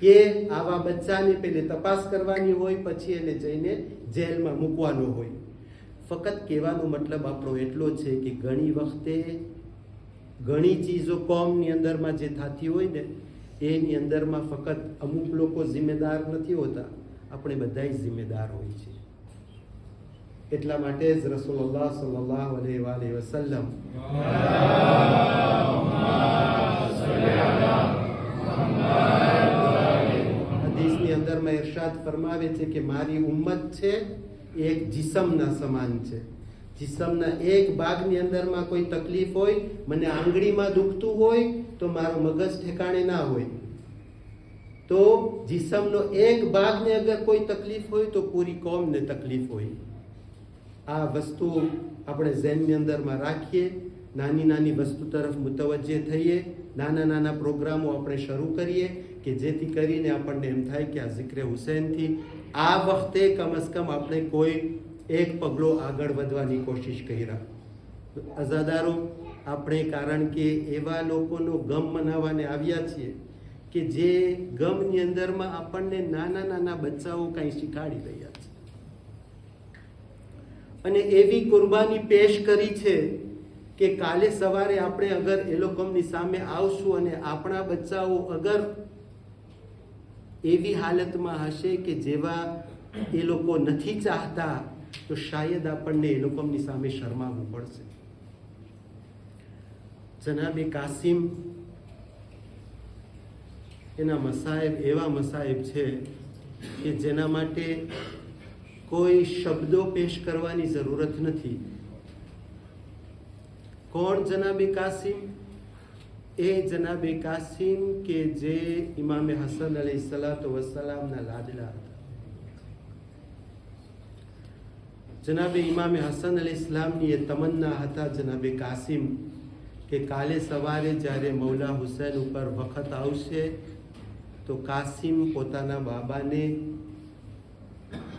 કે આવા બચ્ચાની પેલે તપાસ કરવાની હોય, પછી એને જઈને જેલમાં મૂકવાનો હોય. ફક્ત કહેવાનો મતલબ આપણો એટલો છે કે ઘણી વખતે ઘણી ચીજો કોમની અંદરમાં જે થતી હોય ને એની અંદરમાં ફક્ત અમુક લોકો જિમ્મેદાર નથી હોતા, આપણે બધાય જિમ્મેદાર હોય છે. એટલા માટે જ રસૂલુલ્લાહ સલ્લલ્લાહુ અલૈહિ વસલ્લમ હદીસની અંદરમાં ઇરશાદ ફરમાવે છે કે મારી ઉમ્મત છે એક જિસ્મના સમાન છે. જિસ્મના એક ભાગની અંદરમાં કોઈ તકલીફ હોય, મને આંગળીમાં દુખતું હોય તો મારો મગજ ઠેકાણે ના હોય. તો જિસ્મનો એક ભાગને અગર કોઈ તકલીફ હોય તો પૂરી કોમને તકલીફ હોય. આ વસ્તુ આપણે ઝેનની અંદરમાં રાખીએ, નાની નાની વસ્તુ તરફ મુતવજ્જે થઈએ, નાના નાના પ્રોગ્રામો આપણે શરૂ કરીએ કે જેથી કરીને આપણને એમ થાય કે આ ઝિક્રે હુસૈનથી આ વખતે કમસકમ આપણે કોઈ એક પગલો આગળ વધવાની કોશિશ કર્યા. અઝાદારો, આપણે કારણ કે એવા લોકોનો ગમ મનાવવાને આવ્યા છીએ કે જે ગમની અંદરમાં આપણને નાના નાના બચ્ચાઓ કાંઈ શીખાડી રહ્યા છે અને એવી કુરબાની પેશ કરી છે કે કાલે સવારે આપણે અગર એ લોકોની સામે આવશું અને આપણા બચ્ચાઓ અગર એવી હાલતમાં હશે કે જેવા એ લોકો નથી ચાહતા તો શાયદ આપણને એ લોકોની સામે શરમાવવું પડશે. જનાબે કાસિમ એના મસાહેબ એવા મસાહેબ છે કે જેના માટે કોઈ શબ્દો પેશ કરવાની જરૂરત નથી. કોણ જનાબે કાસિમ? એ જનાબે કાસિમ કે જે ઇમામે હસન અલૈહિસ્સલામના લાડલા હતા. જનાબે ઇમામે હસન અલૈહિસ્સલામની એ તમન્ના હતા જનાબે કાસિમ કે કાલે સવારે જ્યારે મૌલા હુસૈન ઉપર વખત આવશે તો કાસિમ પોતાના બાબાને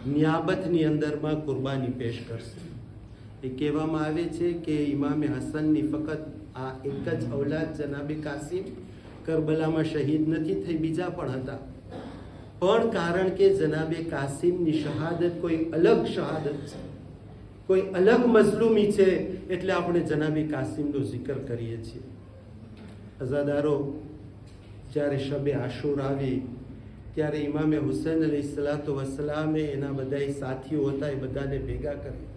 નિયાબતની અંદરમાં કુરબાની પેશ કરશે. એ કહેવામાં આવે છે કે ઇમામે હસનની ફક્ત આ એક જ ઔલાદ જનાબે કાસિમ કરબલામાં શહીદ નથી થઈ, બીજા પણ હતા. પણ કારણ કે જનાબે કાસિમની શહાદત કોઈ અલગ શહાદત છે, કોઈ અલગ મઝલુમી છે, એટલે આપણે જનાબે કાસિમનો જિકર કરીએ છીએ. અઝાદારો, જ્યારે શબે આશુર આવી ત્યારે ઇમામે હુસૈન અલૈહિસ્સલામે એના બધા સાથીઓ હતા એ બધાને ભેગા કરી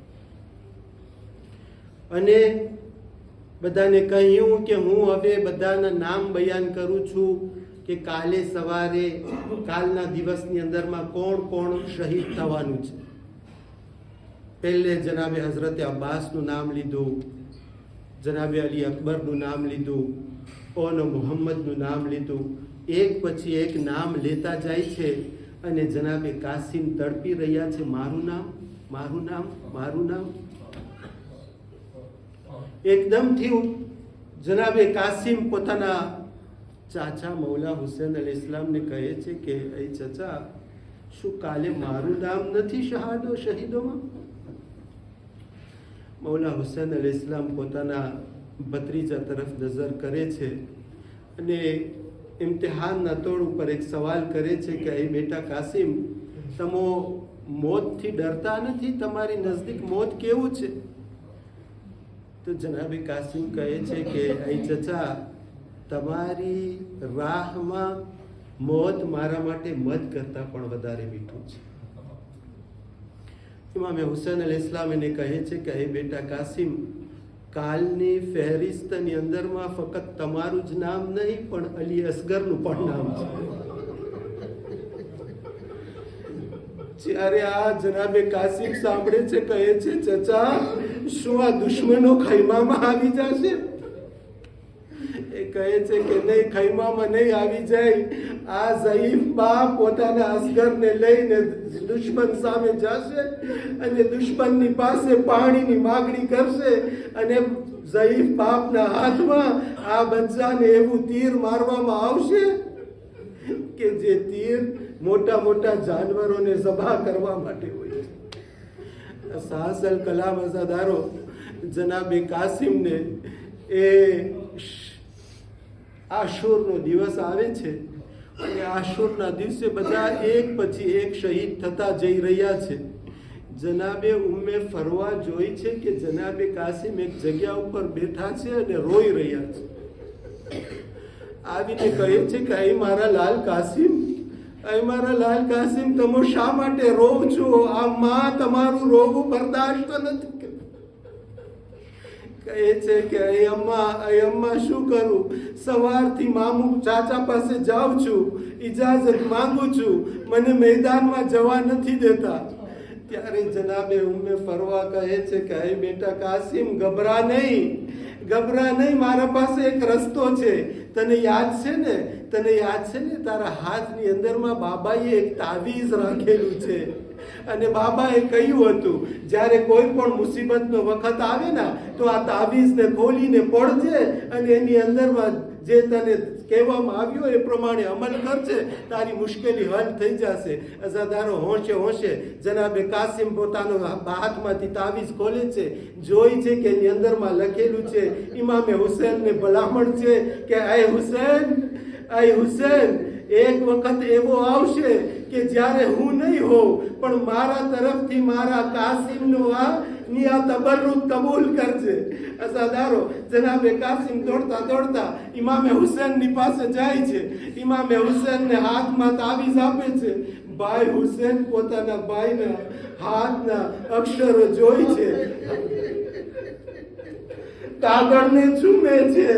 અને બધાને કહ્યું કે હું હવે બધાના નામ બયાન કરું છું કે કાલે સવારે કાલના દિવસની અંદરમાં કોણ કોણ શહીદ થવાનું છે. પહેલે જનાબે હઝરત અબ્બાસનું નામ લીધું, જનાબે અલી અકબરનું નામ લીધું, ઓનો મુહમ્મદનું નામ લીધું. એક પછી એક નામ લેતા જાય છે અને જનાબે કાસિમ તડપી રહ્યા છે, મારું નામ, મારું નામ, મારું નામ. એકદમથી જનાબે કાસિમ પોતાના ચાચા મૌલા હુસૈન અલૈહિસ્સલામને કહે છે કે એ ચાચા, શું કાલે મારું નામ નથી શહીદોમાં? મૌલા હુસૈન અલૈહિસ્સલામ પોતાના ભત્રીજા તરફ નજર કરે છે અને ઇમ્તિહાનના તોડ ઉપર એક સવાલ કરે છે કે એ બેટા કાસિમ, તમો મોતથી ડરતા નથી? તમારી નજદીક મોત કેવું છે? તો જનાબે કાસિમ કહે છે કે અહીં ચચા, તમારી રાહમાં મોત મારા માટે મધ કરતાં પણ વધારે મીઠું છે. ઇમામે હુસૈન અલૈહિસ્સલામ એને કહે છે કે હે બેટા કાસિમ, કાલની ફહેરિસ્તની અંદરમાં ફક્ત તમારું જ નામ નહીં પણ અલી અસગરનું પણ નામ છે. જ્યારે આ જનાબે કાસિમ સાંભળે છે, કહે છે ચચા, શું આ દુશ્મનો ખૈમામાં આવી જશે? એ કહે છે કે નહીં, ખૈમામાં નહીં આવી જાય. આ ઝઈફ બાપ પોતાના અસગરને લઈને દુશ્મન સામે જશે અને દુશ્મનની પાસે પાણીની માગણી કરશે અને ઝઈફ બાપના હાથમાં આ બચ્ચાને એવું તીર મારવામાં આવશે કે જે તીર મોટા મોટા જાનવરોને ઝબા કરવા માટે હોય છે. સાહસલ કલામ અઝાદારો જનાબે કાસિમને એ આશુરનો દિવસ આવે છે અને આશુરના દિવસે બધા એક પછી એક શહીદ થતા જઈ રહ્યા છે. જનાબે ઉમ્મે ફરવા જોઈ છે કે જનાબે કાસિમ એક જગ્યા ઉપર બેઠા છે અને રોઈ રહ્યા છે. આવીને કહે છે કે અહીં મારા લાલ કાસિમ, અહીં મારા લાલ કાસિમ, તમે શા માટે રોવ છો? આ માં તમારું રોવું બરદાશ્ત નથી. કહે છે કે અહીં અમ્મા શું કરું? સવારથી મામુ ચાચા પાસે જાઉં છું, ઇજાઝત માંગુ છું, મને મેદાનમાં જવા નથી દેતા. ત્યારે જનાબે ઉમ્મે ફરવા કહે છે કે હે બેટા કાસિમ, ગભરા નહીં, મારા પાસે એક રસ્તો છે. તને યાદ છે ને, તારા હાથની અંદરમાં બાબાએ એક તાવીઝ રાખેલું છે અને બાબાએ કહ્યું હતું જ્યારે કોઈ પણ મુસીબતનો વખત આવે ને તો આ તાવીઝને ખોલીને પડજે અને એની અંદરમાં જે તને કહેવામાં આવ્યું એ પ્રમાણે અમલ કરજે, તારી મુશ્કેલી હલ થઈ જશે. અઝાદારો હોંશે જનાબે કાસિમ પોતાનો હાથમાંથી તાવીઝ ખોલે છે, જોઈ છે કે એની અંદરમાં લખેલું છે, ઇમામે હુસૈનને ભલામણ છે કે આય હુસૈન, એક વખત એવો આવશે કે જ્યારે હું નહીં હોઉં પણ મારા તરફથી મારા કાસિમનું આ તબર્રુક કબૂલ કરજે. અઝાદારો જનાબે કાસિમ દોડતા ઇમામે હુસૈનની પાસે જાય છે. ઇમામે હુસૈનને હાથમાં તાવીઝ આપે છે. ભાઈ હુસૈન પોતાના ભાઈના હાથના અક્ષરો જોઈ છે, કાગળને ચૂમે છે,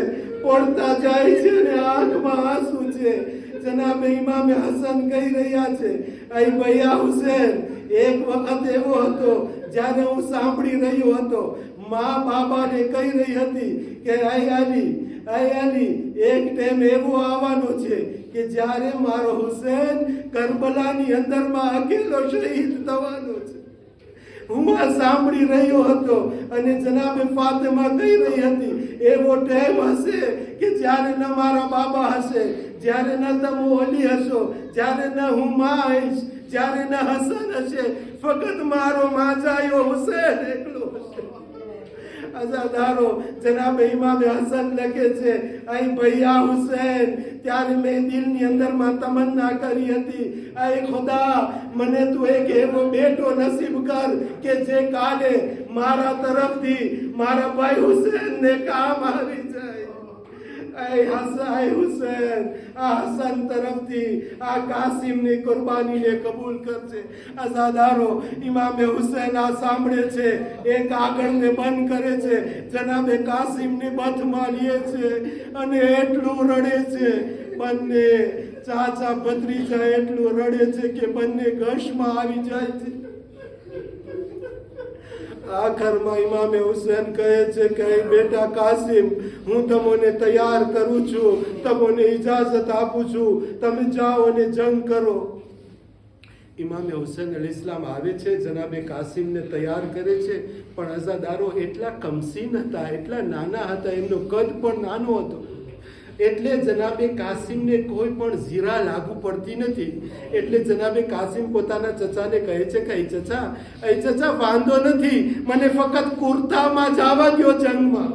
પડતા જાય છે અને આંખમાં આંસુ છે. જનાબે ઇમામે હસન કહી રહ્યા છે, અહીં ભૈયા હુસૈન, એક વખત એવો હતો જ્યારે હું સાંભળી રહ્યો હતો, માં બાબાને કહી રહી હતી કે આઈ આલી, એક ટાઈમ એવો આવવાનો છે કે જ્યારે મારો હુસૈન કરબલાની અંદરમાં અકેલો શહીદ થવાનો છે. હું આ સાંભળી રહ્યો હતો અને જનાબે ફાતિમા કહી રહી હતી એવો ટાઈમ હશે કે જ્યારે ન મારા બાબા હશે, જ્યારે ન તમે ઓલી હશો, જ્યારે ન હું માં હઈશ, જ્યારે ન હસન હશે, ફક્ત મારો માજાયો હુસૈન એકલો હશે. અઝાદારો જનાબે ઇમામે હસન લખે છે, અહીં ભૈયા હુસૈન, ત્યારે મેં દિલની અંદરમાં તમન્ના કરી હતી, આય ખુદા, મને તું એક એવો બેટો નસીબ કર કે જે કાલે મારા તરફથી મારા ભાઈ હુસૈનને કામ આવી જાય. આય હુસૈન, આ હસન તરફથી આ કાસિમની કુરબાનીને કબૂલ કરજે. અઝાદારો ઇમામે હુસૈન આ સાંભળે છે, એક આગળને બંધ કરે છે, જનાબે કાસિમને બથમાં લે છે અને એટલું રડે છે. બંને ચાચા ભત્રીજા એટલું રડે છે કે બંને ઘશમાં આવી જાય છે. આખરમાં ઇમામે હુસૈન કહે છે કે બેટા કાસિમ, હું તમને તૈયાર કરું છું, તમને ઇજાઝત આપું છું, તમે જાઓ અને જંગ કરો. ઇમામે હુસૈન અલૈહિસ્સલામ આવે છે, જનાબે કાસિમને તૈયાર કરે છે, પણ અઝાદારો એટલા કમસીન હતા, એટલા નાના હતા, એમનો કદ પણ નાનો હતો, એટલે જનાબે કાસિમને કોઈ પણ ઝીરા લાગુ પડતી નથી. એટલે જનાબે કાસિમ પોતાના ચચાને કહે છે કે ચચા વાંધો નથી, મને ફક્ત કુર્તામાં જવા દો જંગમાં.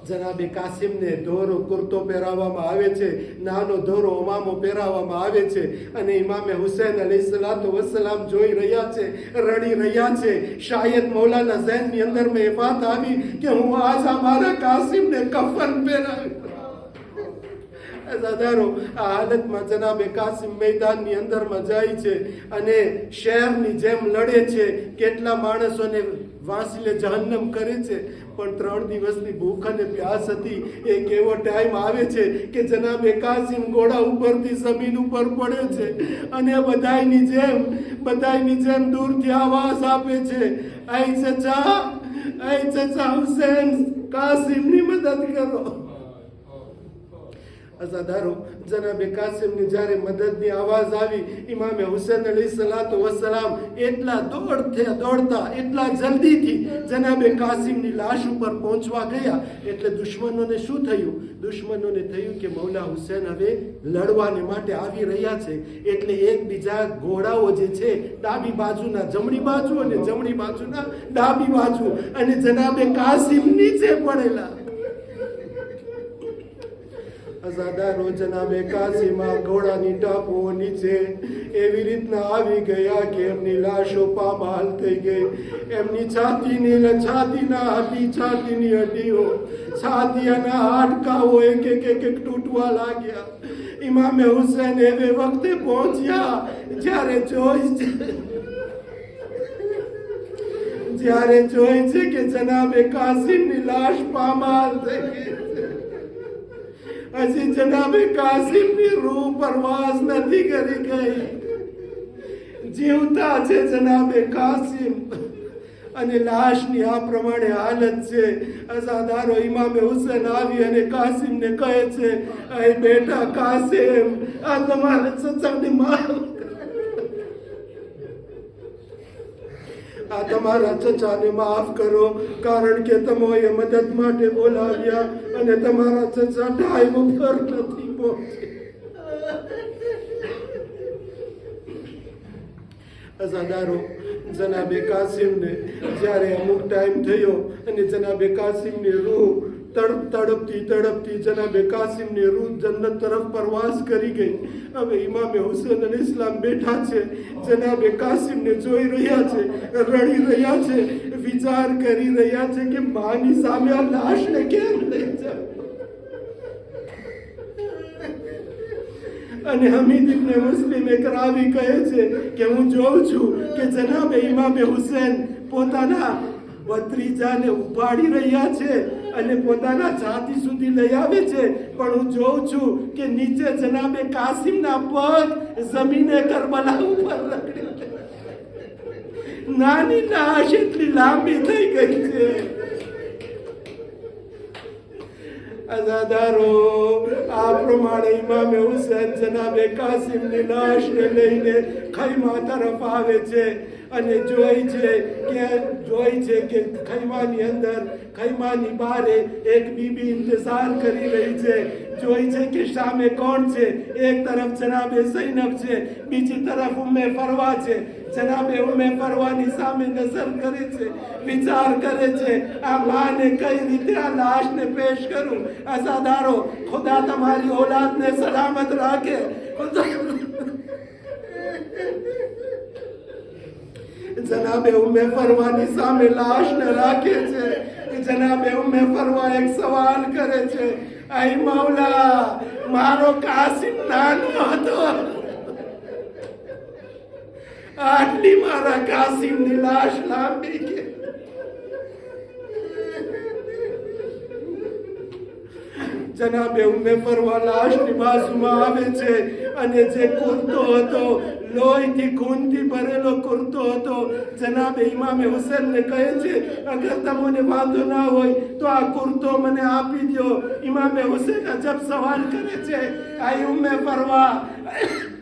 જનાબે કાસિમને ધોરો કુર્તો પહેરાવવામાં આવે છે, નાનો ધોરો અમામો પહેરાવવામાં આવે છે અને ઇમામે હુસૈન અલૈહિસ્સલાતુ વસ્સલામ જોઈ રહ્યા છે, રડી રહ્યા છે. શાયદ મૌલાના ઝહેનની અંદર મેં એ વાત આવી કે હું આજ મારા કાસિમને કફન પહેરાવી. અઝાદારો, આ હાલતમાં જનાબે કાસિમ મેદાનની અંદરમાં જાય છે અને શહેરની જેમ લડે છે. કેટલા માણસોને વાંસીલે જહન્નમ કરે છે, પણ 3 દિવસની ભૂખ અને પ્યાસ હતી. એક એવો ટાઈમ આવે છે કે જનાબે કાસિમ ઘોડા ઉપરથી જમીન ઉપર પડે છે અને બધાયની જેમ દૂરથી આવાજ આપે છે, આઈ ચચા હુસૈન, કાસિમની મદદ કરો. અઝાદારો, જનાબે કાસિમની જ્યારે મદદની આવાજ આવી, ઇમામે હુસૈન અલૈહિસ્સલાતુ વસ્સલામ એટલા દોડતા એટલા જલ્દીથી જનાબે કાસિમની લાશ ઉપર પહોંચવા ગયા. એટલે દુશ્મનોને શું થયું? દુશ્મનોને થયું કે મૌલા હુસૈન હવે લડવાને માટે આવી રહ્યા છે. એટલે એકબીજા ઘોડાઓ જે છે, ડાબી બાજુના જમણી બાજુ અને જમણી બાજુના ડાબી બાજુ, અને જનાબે કાસિમ નીચે પડેલા. અઝાદારો, જનાબે કાસિમા ઘોડાની ટાપુઓ નીચે એવી રીતના આવી ગયા કે એમની લાશો પામાલ થઈ ગઈ. એમની છાતીની હડ્ડીઓ, છાતીના હાડકાઓ એક તૂટવા લાગ્યા. ઇમામે હુસૈન એવે વખતે પહોંચ્યા જ્યારે જોઈ છે કે જનાબે કાસિમની લાશ પામાલ થઈ ગઈ. હજી જનાબે કાસિમની રૂહ પરવાસ નથી કરી ગઈ. જીવતા છે જનાબે કાસિમ અને લાશની આ પ્રમાણે હાલત છે. અઝાદારો, ઇમામે હુસૈન આવી અને કાસિમને કહે છે, અય બેટા કાસિમ, આ તમારા ચચાને માફ, આ તમારા ચચાને માફ કરો, કારણ કે તમોએ મદદ માટે બોલાવ્યા અને તમારા ચચા ટાઈમ ઉપર નથી પહોંચે. અઝાદારો, જનાબે કાસિમને જ્યારે અમુક ટાઈમ થયો અને જનાબે કાસિમની રૂહ તડપતી જનાબે કાસિમની રૂહ જન્નત તરફ પ્રવાસ કરી ગઈ. હવે ઇમામે હુસૈન અલૈહિસ્સલામ બેઠા છે, જનાબે કાસિમને જોઈ રહ્યા છે, રડી રહ્યા છે, વિચાર કરી રહ્યા છે કે માની સામે આ લાશને કેમ લઈ જાય. અને હમીદ ઇબ્ને મુસ્લિમ એક રાવી કહે છે કે હું જોઉં છું કે જનાબે ઇમામે હુસૈન પોતાના ભત્રીજાને ઉપાડી રહ્યા છે અને પોતાના છાતી સુધી લઈ આવે છે, પણ હું જોઉં છું કે નીચે જનાબે કાસિમના પગ જમીને કરબલા ઉપર રખડે. નાની લાશ એટલી લાંબી થઈ ગઈ છે. અઝાદારો, આ પ્રમાણે ઇમામે હુસૈન જનાબે કાસિમની લાશને લઈને ખૈમા તરફ આવે છે અને જોઈ છે કે ખૈમાની બારે એક બીબી ઇંતજાર કરી રહી છે. જોઈ છે કે સામે કોણ છે? એક તરફ જનાબે ઝૈનબ છે, બીજી તરફ ઉમ્મે ફરવા છે. જનાબે ઉમ્મે ફરવાની સામે નજર કરે છે, વિચાર કરે છે આ માને કઈ રીતે આ લાશને પેશ કરું. અઝાદારો, ખુદા તમારી औलादને સલામત રાખે. જનાબે ઉમ્મે ફરવાની સામે લાશને રાખે છે. જનાબે ઉમ્મે ફરવા એક સવાલ કરે છે, આઈ મૌલા, મારો કાસિમ નાનો હતો, આટલી મારા કાસિમની લાશ લાંબી કે. જનાબે ઉમ્મે ફરવા લાશની બાજુમાં આવે છે અને જે કુર્તો હતો, લોહીથી ખૂનથી ભરેલો કુર્તો હતો, જનાબે ઇમામે હુસૈનને કહે છે, અગર તમને વાંધો ના હોય તો આ કુર્તો મને આપી દો. ઇમામે હુસૈન અજબ સવાલ કરે છે, આઈ ઉમ્મે ફરવા,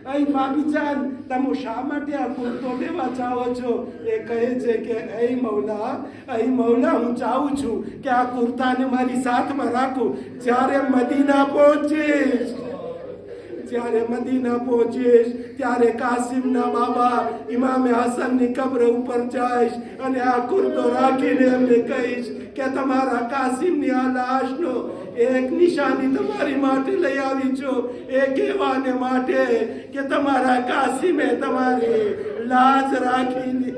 આઈ મામી જાન, તમે શા માટે આ કુર્તો લેવા ચાહો છો? એ કહે છે કે એ મૌલા, હું ચાહું છું કે આ કુર્તાને મારી સાથમાં રાખું. જ્યારે મદીના પહોંચીશ, જ્યારે મદીના પહોંચીશ ત્યારે કાસિમના બાબા ઇમામે હસનની કબ્ર ઉપર જઈશ અને આ કુર્તો રાખીને એમને કહીશ કે તમારા કાસિમની આ લાશનો એક નિશાની તમારી માટે લઈ આવી છું, એ કહેવાને માટે કે તમારા કાસિમે તમારી લાજ રાખી